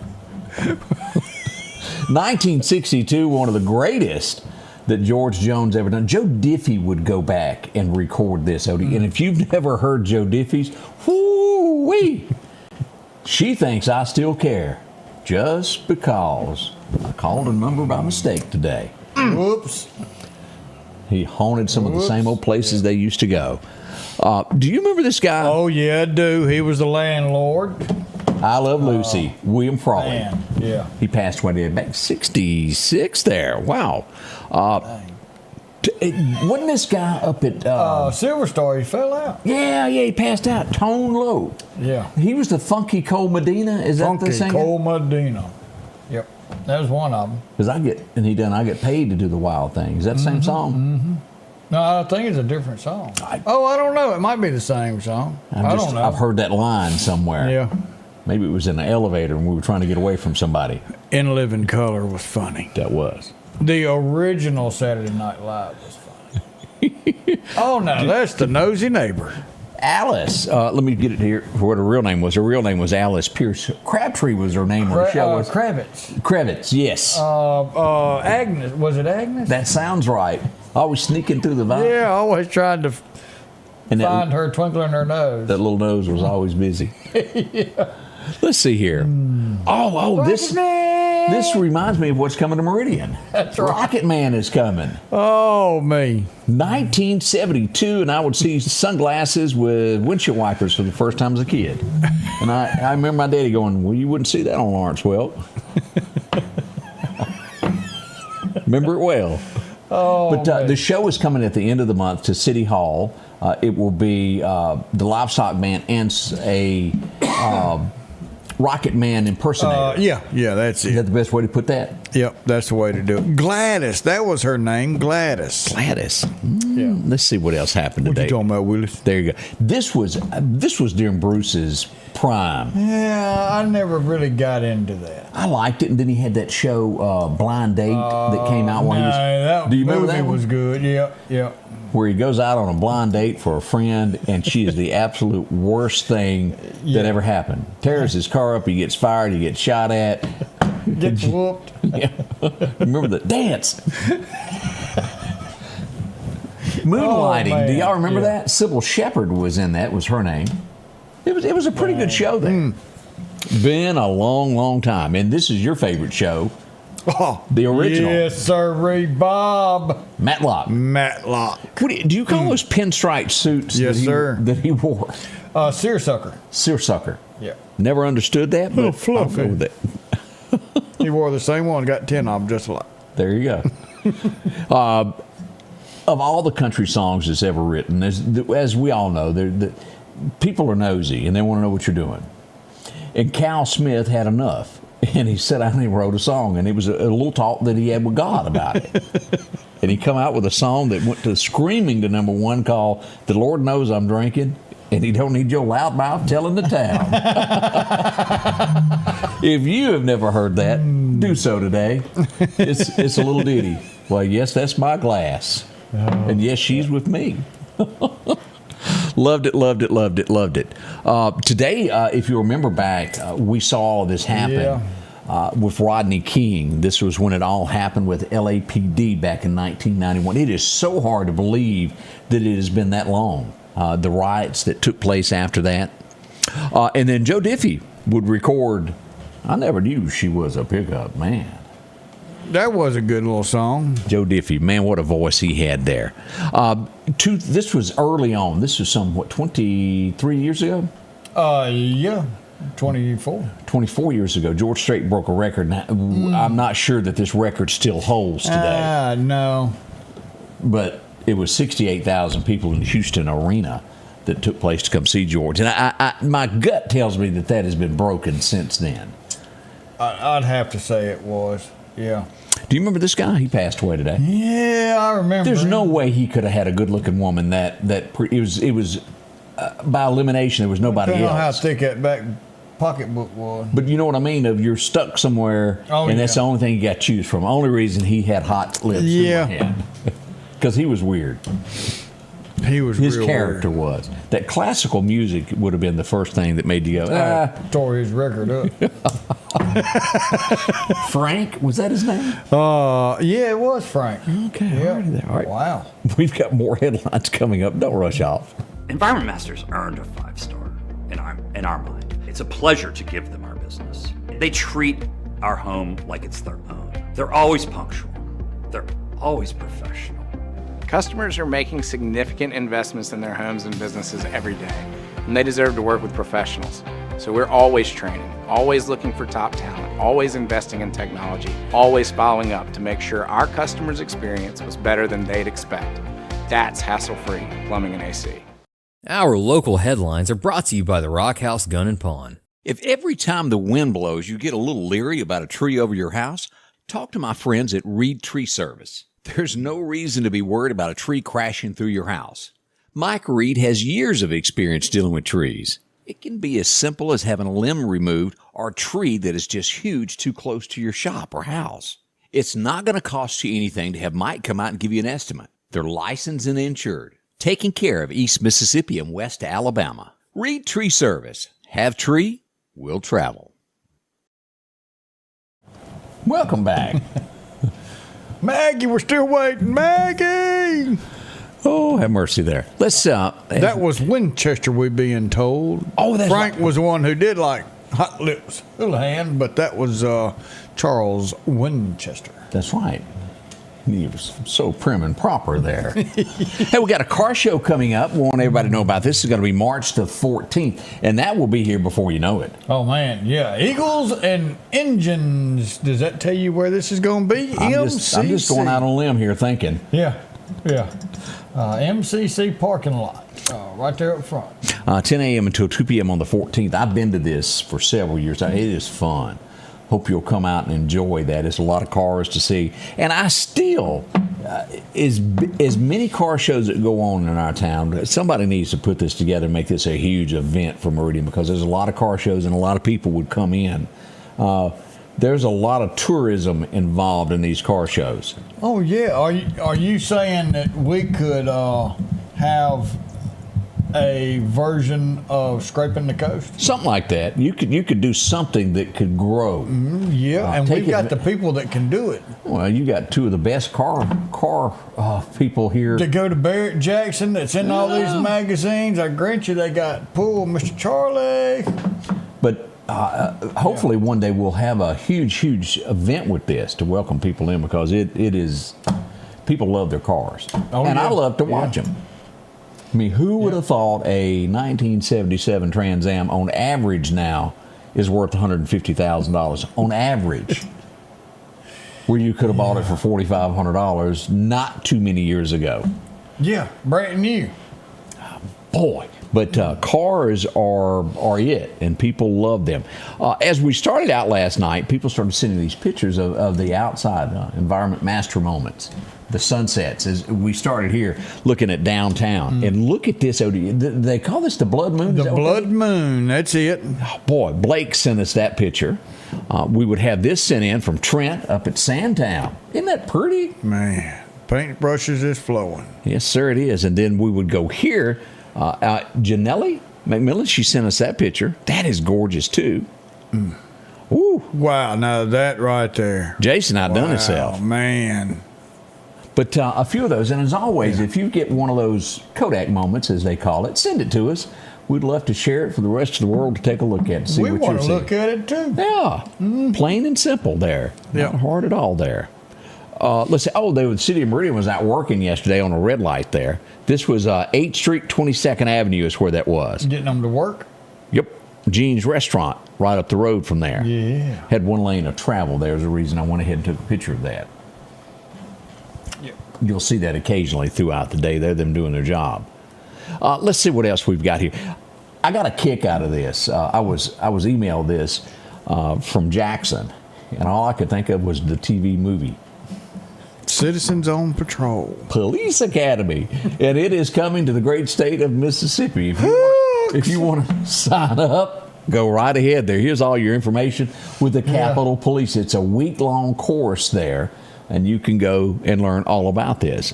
1962, one of the greatest that George Jones ever done. Joe Diffie would go back and record this, Odie. And if you've never heard Joe Diffie's, whoo-wee, She Thinks I Still Care, just because I called a number by mistake today. Whoops. He haunted some of the same old places they used to go. Do you remember this guy? Oh, yeah, I do. He was the landlord. I Love Lucy, William Frawley. Man, yeah. He passed away back 66 there. Wow. Wasn't this guy up at... Silver Star, he fell out. Yeah, he passed out. Tone Low. Yeah. He was the Funky Cole Medina. Is that the singer? Funky Cole Medina. Yep. That was one of them. Because I get paid to do the wild thing. Is that the same song? Mm-hmm. No, I think it's a different song. I don't know. It might be the same song. I don't know. I've heard that line somewhere. Yeah. Maybe it was in an elevator and we were trying to get away from somebody. In Living Color was funny. That was. The original Saturday Night Live was funny. Oh, no, that's the nosy neighbor. Alice, let me get it here for what her real name was. Her real name was Alice Pierce. Crabtree was her name on the show. Kravitz. Kravitz, yes. Agnes. Was it Agnes? That sounds right. Always sneaking through the vine. Yeah, always trying to find her twinkle in her nose. That little nose was always busy. Yeah. Let's see here. This reminds me of what's coming to Meridian. That's right. Rocket Man is coming. Oh, me. 1972, and I would see sunglasses with windshield wipers for the first time as a kid. And I remember my daddy going, well, you wouldn't see that on Lawrence Welk. Remember it well. Oh, but the show is coming at the end of the month to City Hall. It will be the Livestock Band and a Rocket Man impersonator. Yeah, that's it. Is that the best way to put that? Yep, that's the way to do it. Gladys, that was her name, Gladys. Gladys. Yeah. Let's see what else happened today. What you talking about, Willis? There you go. This was during Bruce's prime. Yeah, I never really got into that. I liked it, and then he had that show Blind Date that came out while he was. Do you remember that? It was good. Yeah. Where he goes out on a blind date for a friend, and she is the absolute worst thing that ever happened. Tears his car up, he gets fired, he gets shot at. Gets whooped. Yeah. Remember the dance. Moonlighting. Do y'all remember that? Sybil Shepherd was in that, was her name. It was a pretty good show there. Been a long, long time. And this is your favorite show. Oh, the original. Yes, sir, Bob. Matlock. Do you call those pinstripe suits that he wore? Seersucker. Seersucker. Yeah. Never understood that, but fluffy. I'll go with it. He wore the same one, got 10 of them just alike. There you go. Of all the country songs that's ever written, as we all know, people are nosy and they want to know what you're doing. And Cal Smith had enough. And he sat down and he wrote a song, and it was a little talk that he had with God about it. And he come out with a song that went to screaming to number one called "The Lord Knows I'm Drinking, and He Don't Need Your Loudmouth Telling the Town." If you have never heard that, do so today. It's a little ditty. Well, yes, that's my glass. And yes, she's with me. Loved it. Today, if you remember back, we saw all this happen with Rodney King. This was when it all happened with LAPD back in 1991. It is so hard to believe that it has been that long. The riots that took place after that. And then Joe Diffie would record, I never knew she was a pickup man. That was a good little song. Joe Diffie, man, what a voice he had there. This was early on. This was 23 years ago? Yeah, 24. 24 years ago. George Strait broke a record. Now, I'm not sure that this record still holds today. No. But it was 68,000 people in the Houston arena that took place to come see George. And my gut tells me that has been broken since then. I'd have to say it was. Yeah. Do you remember this guy? He passed away today. Yeah, I remember. There's no way he could have had a good-looking woman it was by elimination. There was nobody else. I don't know how thick that back pocketbook was. But you know what I mean? You're stuck somewhere, and that's the only thing you got to choose from. Only reason he had hot lips. Yeah. Because he was weird. His character was. That classical music would have been the first thing that made you go, tore his record up. Frank, was that his name? Yeah, it was Frank. Okay, all right. Wow. We've got more headlines coming up. Don't rush off. Environment Masters earned a 5-star in our mind. It's a pleasure to give them our business. They treat our home like it's their own. They're always punctual. They're always professional. Customers are making significant investments in their homes and businesses every day, and they deserve to work with professionals. So we're always training, always looking for top talent, always investing in technology, always following up to make sure our customers' experience was better than they'd expect. That's hassle-free plumbing and AC. Our local headlines are brought to you by the Rock House Gun and Pawn. If every time the wind blows you get a little leery about a tree over your house, talk to my friends at Reed Tree Service. There's no reason to be worried about a tree crashing through your house. Mike Reed has years of experience dealing with trees. It can be as simple as having a limb removed or a tree that is just huge too close to your shop or house. It's not going to cost you anything to have Mike come out and give you an estimate. They're licensed and insured, taking care of East Mississippi and West Alabama. Reed Tree Service. Have tree, will travel. Welcome back. Maggie, we're still waiting. Maggie! Oh, have mercy there. Let's. That was Winchester, we being told. Oh, that's Frank right. was the one who did like Hot Lips Houlihan, but that was Charles Winchester. That's right. He was so prim and proper there. Hey, we got a car show coming up. We want everybody to know about this. It's going to be March the 14th, and that will be here before you know it. Oh, man, yeah. Eagles and Engines. Does that tell you where this is going to be? I'm just going out on a limb here thinking. Yeah. MCC parking lot, right there up front. 10 a.m. until 2 p.m. on the 14th. I've been to this for several years. It is fun. Hope you'll come out and enjoy that. It's a lot of cars to see. And I still, as many car shows that go on in our town, somebody needs to put this together and make this a huge event for Meridian, because there's a lot of car shows and a lot of people would come in. There's a lot of tourism involved in these car shows. Oh, yeah. Are you saying that we could have a version of Scraping the Coast? Something like that. You could do something that could grow. Yeah, and we've got the people that can do it. Well, you got two of the best car people here. To go to Barrett Jackson, that's in all these magazines. I grant you, they got Pool, Mr. Charlie. But hopefully one day we'll have a huge event with this to welcome people in, because it is, people love their cars. Oh, and yeah. I love to watch them. I mean, who would have thought a 1977 Trans Am on average now is worth $150,000 on average, where you could have bought it for $4,500 not too many years ago. Yeah, brand new. Boy. But cars are it, and people love them. As we started out last night, people started sending these pictures of the outside environment master moments, the sunsets. As we started here looking at downtown, and look at this. They call this the blood moon. The blood moon. That's it. Oh, boy, Blake sent us that picture. We would have this sent in from Trent up at Sandtown. Isn't that pretty? Man, paintbrushes is flowing. Yes, sir, it is. And then we would go here. Janelle McMillan, she sent us that picture. That is gorgeous too. Ooh. Wow, now that right there. Jason outdone himself. Oh, man. But a few of those, and as always, if you get one of those Kodak moments, as they call it, send it to us. We'd love to share it for the rest of the world to take a look at and see we what you're seeing. We want to look at it too. Yeah, plain and simple there. Not hard at all there. Let's see. Oh, the city of Meridian was out working yesterday on a red light there. This was 8th Street, 22nd Avenue is where that was. Getting them to work? Yep. Gene's Restaurant, right up the road from there. Yeah. Had one lane of travel. There's a reason I went ahead and took a picture of that. Yep. You'll see that occasionally throughout the day. They're them doing their job. Let's see what else we've got here. I got a kick out of this. I was emailed this from Jackson, and all I could think of was the TV movie. Citizens on Patrol. Police Academy. And it is coming to the great state of Mississippi. If you want to sign up, go right ahead there. Here's all your information with the Capitol Police. It's a week-long course there, and you can go and learn all about this.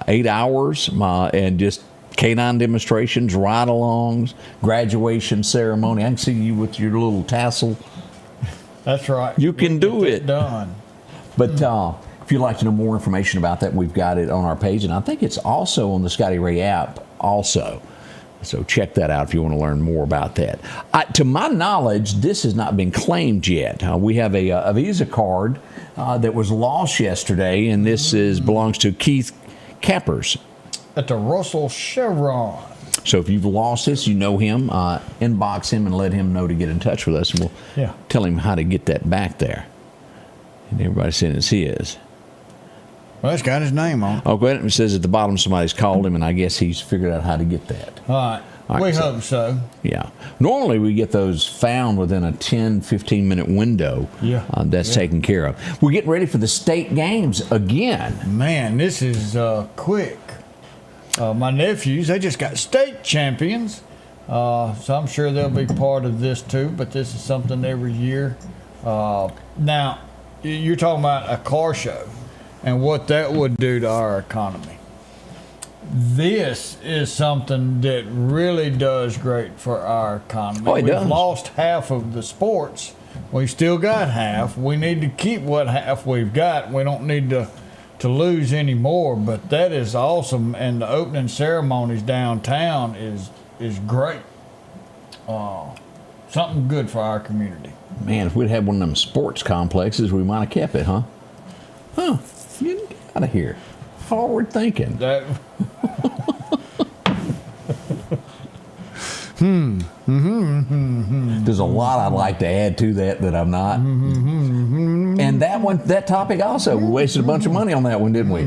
8 hours and just canine demonstrations, ride-alongs, graduation ceremony. I can see you with your little tassel. That's right. You can do it. Done. But if you'd like to know more information about that, we've got it on our page, and I think it's also on the Scotty Ray app also. So check that out if you want to learn more about that. To my knowledge, this has not been claimed yet. We have a Visa card that was lost yesterday, and this belongs to Keith Cappers. At the Russell Chevron. So if you've lost this, you know him, inbox him and let him know to get in touch with us, and we'll tell him how to get that back there. And everybody's saying it's his. Well, it's got his name on it. Oh, go ahead. It says at the bottom somebody's called him, and I guess he's figured out how to get that. All right. All right, We hope so. Yeah. Normally we get those found within a 10, 15-minute window. Yeah. That's taken care of. We're getting ready for the state games again. Man, this is quick. My nephews, they just got state champions. So I'm sure they'll be part of this too, but this is something every year. Now, you're talking about a car show and what that would do to our economy. This is something that really does great for our economy. Oh, it We've does. lost half of the sports. We've still got half. We need to keep what half we've got. We don't need to lose any more, but that is awesome. And the opening ceremonies downtown is great. Something good for our community. Man, if we'd had one of them sports complexes, we might have kept it, huh? Get out of here. Forward thinking. That. There's a lot I'd like to add to that I'm not. And that topic also, we wasted a bunch of money on that one, didn't we?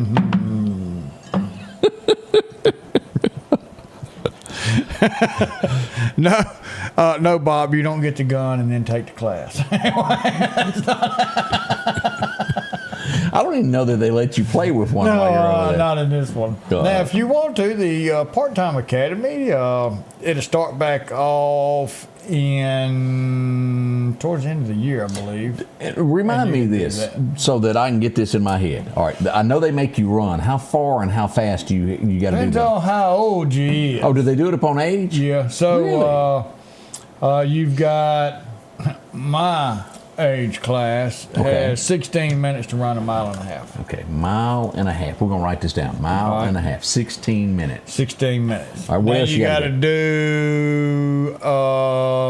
No, Bob, you don't get the gun and then take the class. I don't even know that they let you play with one while you're over there. Not in this one. God. Now, if you want to, the part-time academy, it'll start back off towards the end of the year, I believe. Remind me of this so that I can get this in my head. All right, I know they make you run. How far and how fast do you got to do Depends that? on how old you is. Oh, do they do it upon age? Yeah. So you've got my age class has 16 minutes to run a mile and a half. Okay, mile and a half. We're gonna write this down. Mile and a half. 16 minutes. 16 minutes. All right, what now else you got to do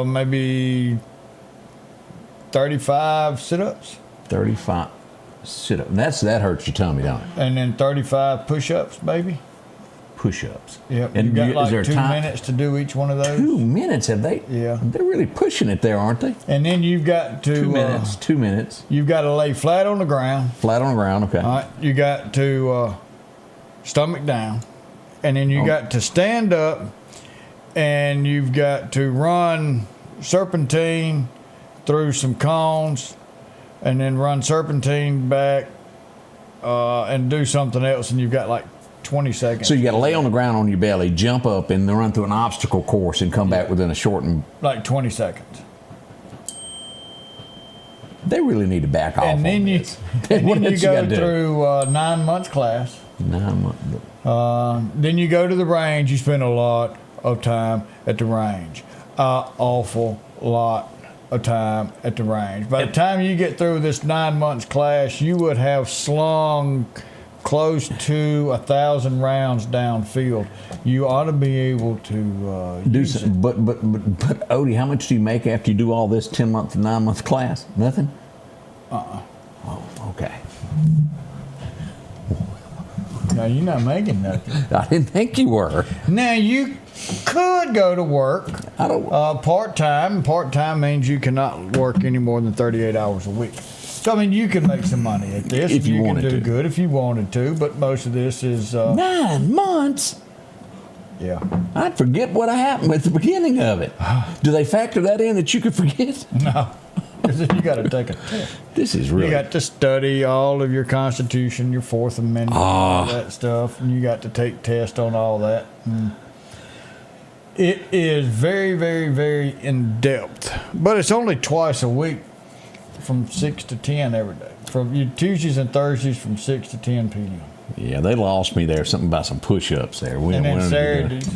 maybe 35 sit-ups. 35 sit-ups. That hurts your tummy, don't it? And then 35 push-ups, baby. Push-ups. Yep. And you got is like there 2 time? minutes to do each one of those. 2 minutes, have they? Yeah. They're really pushing it there, aren't they? And then you've got to 2 minutes. 2 minutes. You've got to lay flat on the ground. Flat on the ground. Okay. All right. You got to stomach down, and then you got to stand up, and you've got to run serpentine through some cones, and then run serpentine back, and do something else, and you've got like 20 seconds. So you got to lay on the ground on your belly, jump up, and then run through an obstacle course and come back within a shortened. Like 20 seconds. They really need to back off. And then on you, this. and What then you else go gotta do? through 9 months class. 9 months. Then you go to the range. You spend a lot of time at the range. Awful lot of time at the range. By the time you get through this 9 months class, you would have slung close to 1,000 rounds downfield. You ought to be able to do some, but Odie, how much do you make after you do all this 10-month to 9-month class? Nothing. Oh, okay. No, you're not making nothing. I didn't think you were. Now you could go to work. I don't. Part-time. Part-time means you cannot work any more than 38 hours a week. So, I mean, you can make some money at this. If you wanted can do to. good if you wanted to, but most of this is... 9 months? Yeah. I'd forget what happened at the beginning of it. Do they factor that in that you could forget? No. Because you got to take a test. This is really... You got to study all of your Constitution, your Fourth Amendment, all that stuff, and you got to take tests on all that. It is very, very, very in-depth. But it's only twice a week from 6 to 10 every day. From Tuesdays and Thursdays from 6 to 10 p.m. Yeah, they lost me there. Something about some push-ups there. And then Saturdays.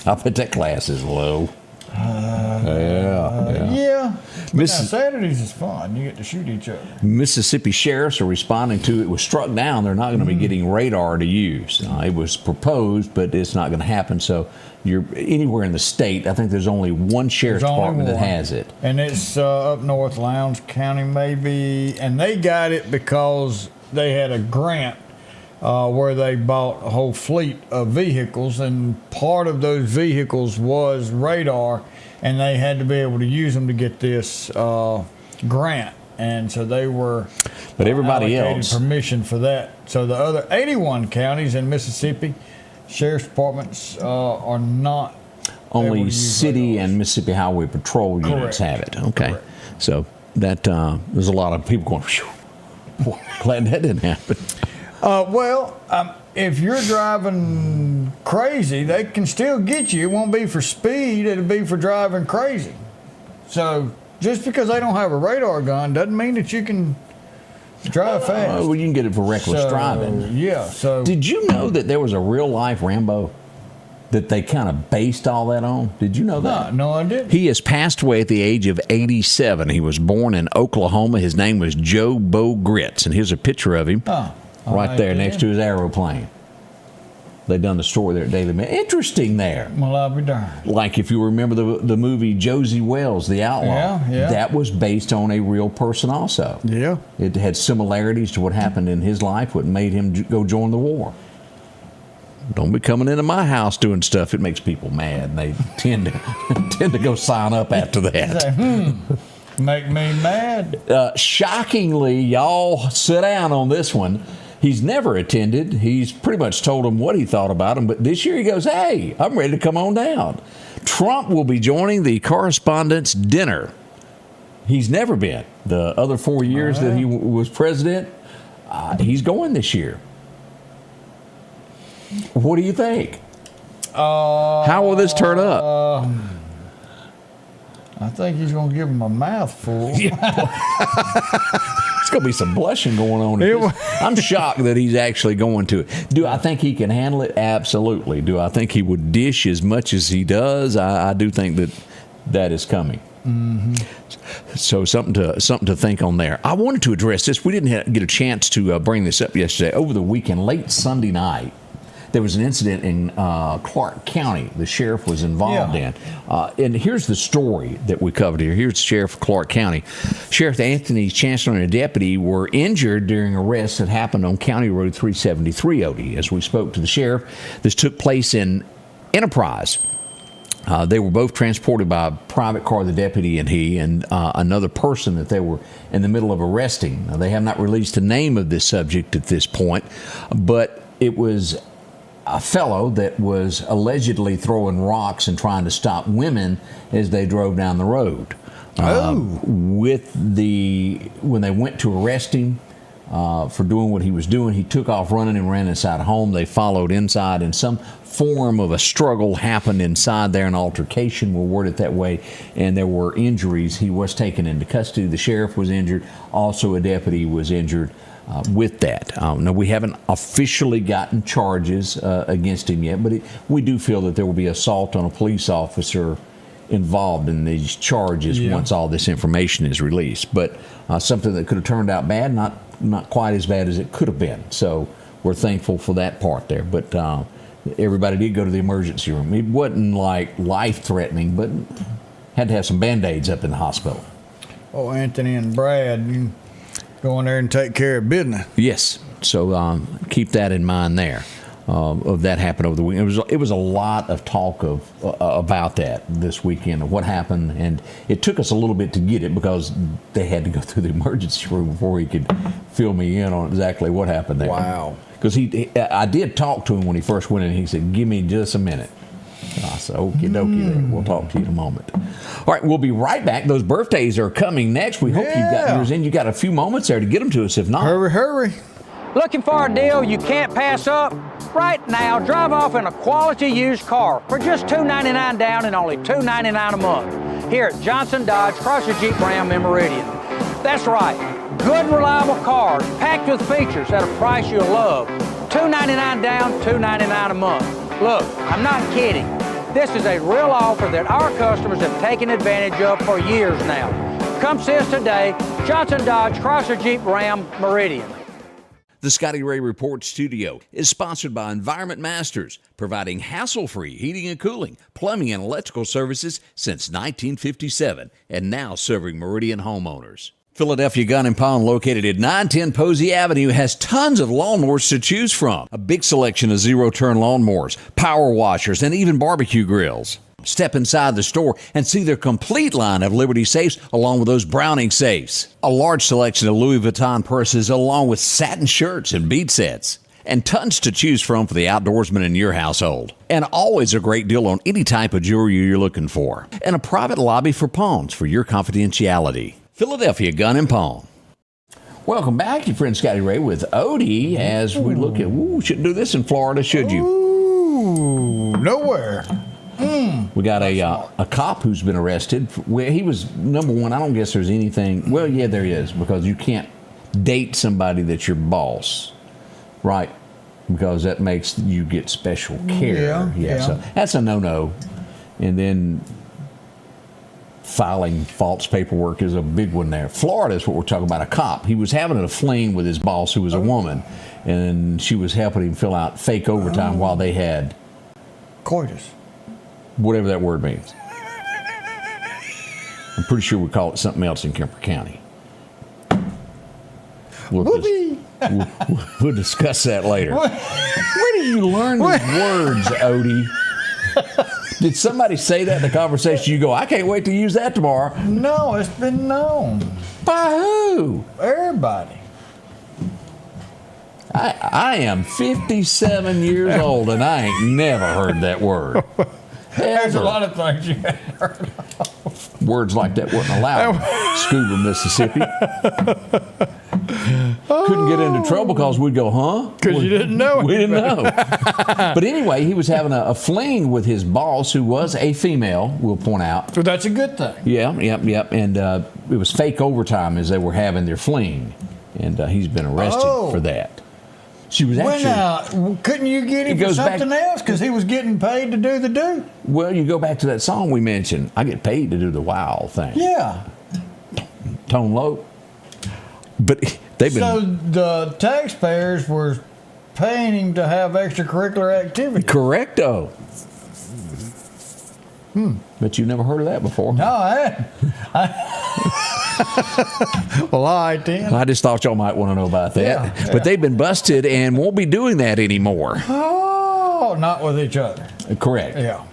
I bet that class is low. Yeah. But now Missis- Saturdays is fun. You get to shoot each other. Mississippi sheriffs are responding to it. Was struck down. They're not going to be getting radar to use. It was proposed, but it's not going to happen. So you're anywhere in the state. I think there's only one sheriff's department that has it. And it's up north, Lowndes County maybe. And they got it because they had a grant where they bought a whole fleet of vehicles, and part of those vehicles was radar, and they had to be able to use them to get this grant. And so they were but everybody allocated else permission for that. So the other 81 counties in Mississippi sheriff's departments are not. able to Only use city radars. and Mississippi Highway Patrol units Correct. have it. Okay. Correct. So that there's a lot of people going, phew, glad that didn't happen. If you're driving crazy, they can still get you. It won't be for speed, it'll be for driving crazy. So just because they don't have a radar gun doesn't mean that you can drive fast. Well, you can get it for reckless driving. Yeah, so. Did you know that there was a real life Rambo that they kind of based all that on? Did you know that? No, I didn't. He has passed away at the age of 87. He was born in Oklahoma. His name was Joe Bo Gritz, and here's a picture of him right there next to his aeroplane. They done the story there at Daily Mail. Interesting there. Well, I'll be darned. Like if you remember the movie Josie Wells, The Outlaw. Yeah. That was based on a real person also. Yeah. It had similarities to what happened in his life, what made him go join the war. Don't be coming into my house doing stuff. It makes people mad, and they tend to go sign up after that. Say, make me mad. Shockingly, y'all sit down on this one. He's never attended. He's pretty much told them what he thought about him. But this year he goes, hey, I'm ready to come on down. Trump will be joining the Correspondents' Dinner. He's never been. The other 4 years that he was president, he's going this year. What do you think? How will this turn up? I think he's going to give him a mouthful. There's going to be some blushing going on. I'm shocked that he's actually going to it. Do I think he can handle it? Absolutely. Do I think he would dish as much as he does? I do think that is coming. Mm-hmm. So something to think on there. I wanted to address this. We didn't get a chance to bring this up yesterday. Over the weekend, late Sunday night, there was an incident in Clark County the sheriff was involved in. And here's the story that we covered here. Here's the sheriff of Clark County. Sheriff Anthony Chancellor and a deputy were injured during arrests that happened on County Road 373, Odie. As we spoke to the sheriff, this took place in Enterprise. They were both transported by a private car, the deputy and he, and another person that they were in the middle of arresting. Now, they have not released the name of this subject at this point, but it was a fellow that was allegedly throwing rocks and trying to stop women as they drove down the road. When they went to arrest him for doing what he was doing, he took off running and ran inside a home. They followed inside, and some form of a struggle happened inside there. An altercation, we'll word it that way, and there were injuries. He was taken into custody. The sheriff was injured. Also, a deputy was injured with that. Now, we haven't officially gotten charges against him yet, but we do feel that there will be assault on a police officer involved in these charges once all this information is released. But something that could have turned out bad, not quite as bad as it could have been. So we're thankful for that part there. But everybody did go to the emergency room. It wasn't like life-threatening, but had to have some Band-Aids up in the hospital. Oh, Anthony and Brad, you go in there and take care of business. Yes. So keep that in mind there. Of that happened over the weekend. It was a lot of talk about that this weekend, of what happened, and it took us a little bit to get it because they had to go through the emergency room before he could fill me in on exactly what happened there. Wow. Because I did talk to him when he first went in, and he said, give me just a minute. I said, okie dokie there. We'll talk to you in a moment. All right, we'll be right back. Those birthdays are coming next. We hope you've got yours in. You got a few moments there to get them to us. If not, Hurry. Looking for a deal you can't pass up? Right now, drive off in a quality used car for just $299 down and only $299 a month here at Johnson Dodge Chrysler Jeep Ram in Meridian. That's right, good reliable cars packed with features at a price you'll love. $299 down, $299 a month. Look, I'm not kidding. This is a real offer that our customers have taken advantage of for years now. Come see us today, Johnson Dodge Chrysler Jeep Ram Meridian. The Scotty Ray Report studio is sponsored by Environment Masters, providing hassle-free heating and cooling, plumbing, and electrical services since 1957, and now serving Meridian homeowners. Philadelphia Gun and Pawn, located at 910 Posey Avenue, has tons of lawnmowers to choose from. A big selection of zero-turn lawnmowers, power washers, and even barbecue grills. Step inside the store and see their complete line of Liberty safes along with those Browning safes. A large selection of Louis Vuitton purses along with satin shirts and bead sets. and tons to choose from for the outdoorsman in your household. And always a great deal on any type of jewelry you're looking for. And a private lobby for pawns for your confidentiality. Philadelphia Gun and Pawn. Welcome back, your friend Scotty Ray with Odie as we look at, shouldn't do this in Florida, should you? Ooh, nowhere. We got a cop who's been arrested. He was, number one, I don't guess there's anything, well, yeah, there is, because you can't date somebody that's your boss, right? Because that makes you get special care. Yeah. So that's a no-no. And then filing false paperwork is a big one there. Florida is what we're talking about. A cop. He was having a fling with his boss, who was a woman, and she was helping him fill out fake overtime while they had coitus. Whatever that word means. I'm pretty sure we call it something else in Kemper County. We'll discuss that later. Where did you learn these words, Odie? Did somebody say that in the conversation? You go, I can't wait to use that tomorrow. No, it's been known. By who? Everybody. I am 57 years old and I ain't never heard that word. There's a lot of things you haven't heard of. Words like that weren't allowed in Scoober, Mississippi. Couldn't get into trouble because we'd go, huh? Because you didn't know. We didn't know. But anyway, he was having a fling with his boss, who was a female, we'll point out. So that's a good thing. Yeah. And it was fake overtime as they were having their fling. And he's been arrested for that. She was actually. Couldn't you get him for something else? Because he was getting paid to do the do. Well, you go back to that song we mentioned. I get paid to do the wow thing. Yeah. Tone low. But they've been. So the taxpayers were paying him to have extracurricular activity. Correcto. But you never heard of that before. No, I hadn't. Well, all right then. I just thought y'all might want to know about that. Yeah. But they've been busted and won't be doing that anymore. Oh, not with each other. Correct. Yeah.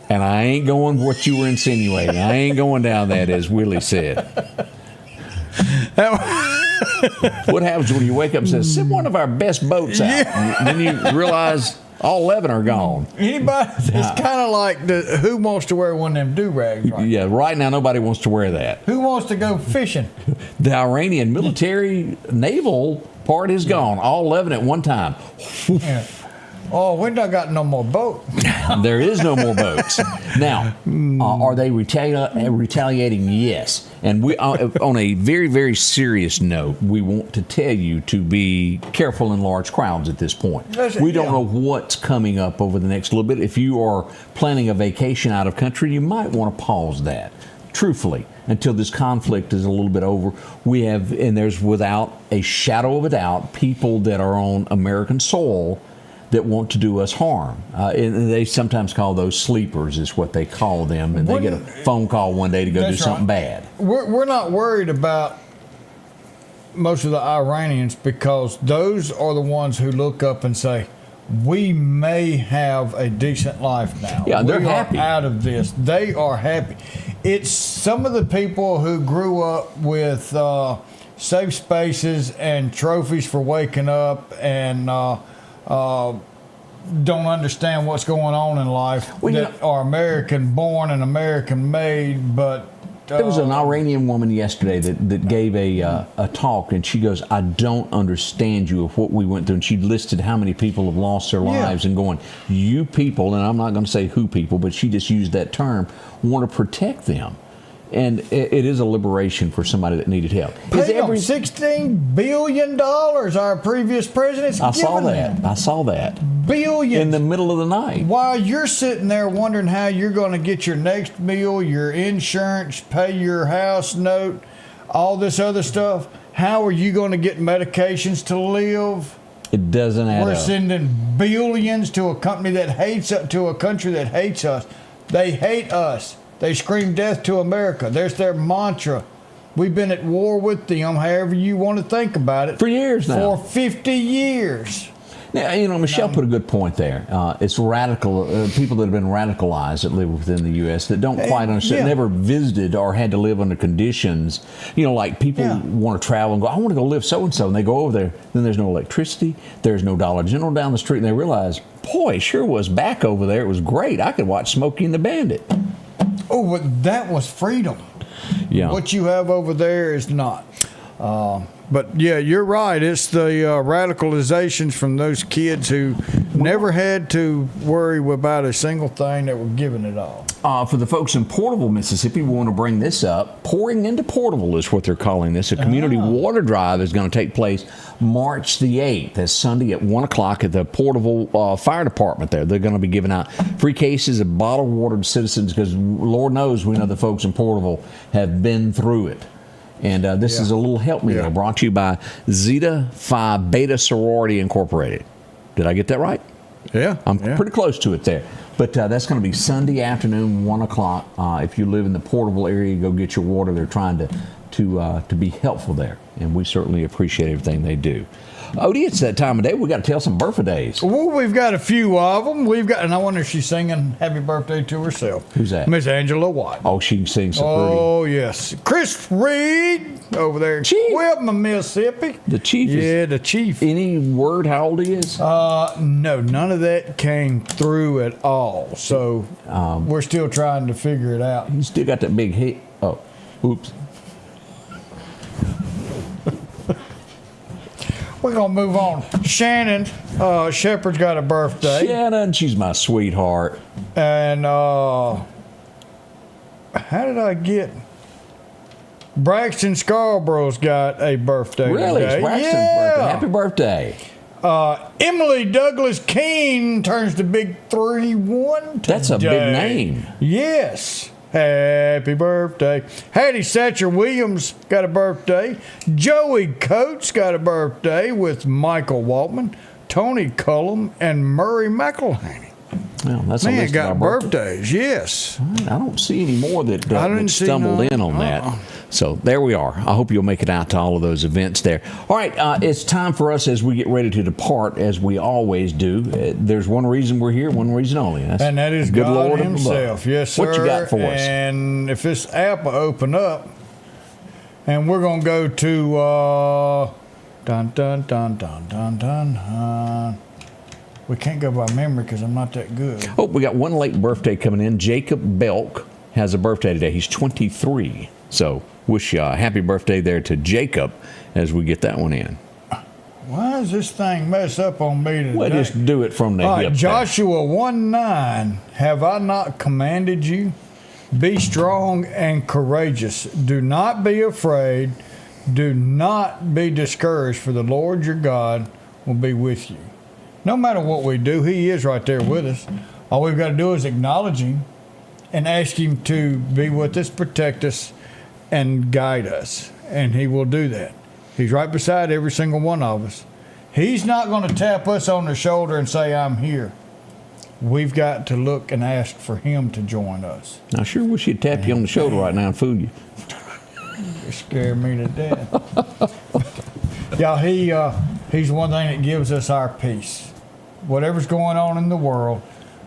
And I ain't going what you were insinuating. I ain't going down that, as Willie said. What happens when you wake up and says, send one of our best boats out? Yeah. And then you realize all 11 are gone. Anybody? It's kind of like who wants to wear one of them do-rags right Yeah, right now nobody wants to wear that. Who wants to go fishing? The Iranian military naval part is gone. All 11 at one time. Yeah. Oh, we don't got no more boat. There is no more boats. Now, are they retaliating? Yes. And we, on a very, very serious note, we want to tell you to be careful in large crowds at this point. We don't know what's coming up over the next little bit. If you are planning a vacation out of country, you might want to pause that. Truthfully, until this conflict is a little bit over, we have, and there's without a shadow of a doubt, people that are on American soil that want to do us harm. And they sometimes call those sleepers, is what they call them. And they get a phone call one day to go do something bad. We're not worried about most of the Iranians because those are the ones who look up and say, we may have a decent life now. Yeah, they're happy. Out of this. They are happy. It's some of the people who grew up with safe spaces and trophies for waking up and don't understand what's going on in life that are American born and American made, but there was an Iranian woman yesterday that gave a talk, and she goes, I don't understand you of what we went through. And she listed how many people have lost their lives and going, you people, and I'm not going to say who people, but she just used that term, want to protect them. And it is a liberation for somebody that needed help. $16 billion our previous president's given them. I saw that. Billions. In the middle of the night. While you're sitting there wondering how you're going to get your next meal, your insurance, pay your house note, all this other stuff, how are you going to get medications to live? It doesn't add up. We're sending billions to a company that hates us, to a country that hates us. They hate us. They scream death to America. There's their mantra. We've been at war with them, however you want to think about it. For years now. For 50 years. Now, Michelle put a good point there. It's radical people that have been radicalized that live within the U.S. that don't quite understand, never visited or had to live under conditions. Like people want to travel and go, I want to go live so-and-so, and they go over there. Then there's no electricity. There's no Dollar General down the street, and they realize, boy, it sure was back over there. It was great. I could watch Smokey and the Bandit. Oh, but that was freedom. Yeah. What you have over there is not. But yeah, you're right. It's the radicalizations from those kids who never had to worry about a single thing, that were given it all. For the folks in Porterville, Mississippi, we want to bring this up. Pouring into Porterville is what they're calling this. A community water drive is going to take place March the 8th. That's Sunday at 1 o'clock at the Porterville Fire Department there. They're going to be giving out free cases of bottled water to citizens because Lord knows we know the folks in Porterville have been through it. And this is a little help meal brought to you by Zeta Phi Beta Sorority Incorporated. Did I get that right? Yeah. I'm pretty close to it there. But that's going to be Sunday afternoon, 1 o'clock. If you live in the Porterville area, go get your water. They're trying to be helpful there. And we certainly appreciate everything they do. Odie, it's that time of day. We got to tell some birthdays. Well, we've got a few of them. And I wonder if she's singing happy birthday to herself. Who's that? Miss Angela Watt. Oh, she can sing so pretty. Oh, yes. Chris Reed over there. Chief. Whitman, Mississippi. The chief is... the chief. Any word how old he is? No, none of that came through at all. So we're still trying to figure it out. He's still got that big head. Oh, oops. We're going to move on. Shannon Shepherd's got a birthday. Shannon, she's my sweetheart. And how did I get... Braxton Scarborough's got a birthday Really? today. It's Braxton's birthday. Happy birthday. Emily Douglas Keene turns the big 3-1 today. That's a big name. Yes. Happy birthday. Hattie Satcher Williams got a birthday. Joey Coates got a birthday with Michael Waltman, Tony Cullum, and Murray McElhaney. Well, that's a Man, list got of our birthdays, yes. I don't see any more that stumbled in on that. So there we are. I hope you'll make it out to all of those events there. All right, it's time for us as we get ready to depart, as we always do. There's one reason we're here, one reason only. And that is good God Lord himself. Yes, sir. What you got for us? And if this app will open up, and we're going to go to dun, dun, dun, dun, dun, dun. We can't go by memory because I'm not that good. Oh, we got one late birthday coming in. Jacob Belk has a birthday today. He's 23. So wish you a happy birthday there to Jacob as we get that one in. Why does this thing mess up on me today? Well, just do it from the All hip. right, Joshua 1:9. Have I not commanded you? Be strong and courageous. Do not be afraid. Do not be discouraged, for the Lord your God will be with you. No matter what we do, he is right there with us. All we've got to do is acknowledge him and ask him to be with us, protect us, and guide us. And he will do that. He's right beside every single one of us. He's not going to tap us on the shoulder and say, I'm here. We've got to look and ask for him to join us. I sure wish he'd tap you on the shoulder right now and fool you. You scare me to death. Yeah, he's one thing that gives us our peace. Whatever's going on in the world,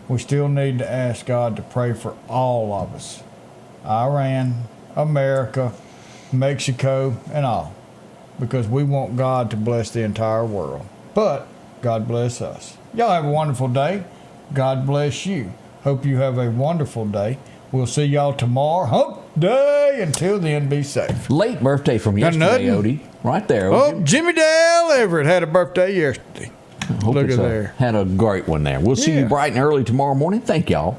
we still need to ask God to pray for all of us. Iran, America, Mexico, and all. Because we want God to bless the entire world. But God bless us. Y'all have a wonderful day. God bless you. Hope you have a wonderful day. We'll see y'all tomorrow. Hump day. Until then, be safe. Late birthday from yesterday, Odie. Right there. Oh, Jimmy Dale Everett had a birthday yesterday. Look at there. Had a great one there. We'll see you bright and early tomorrow morning. Thank y'all.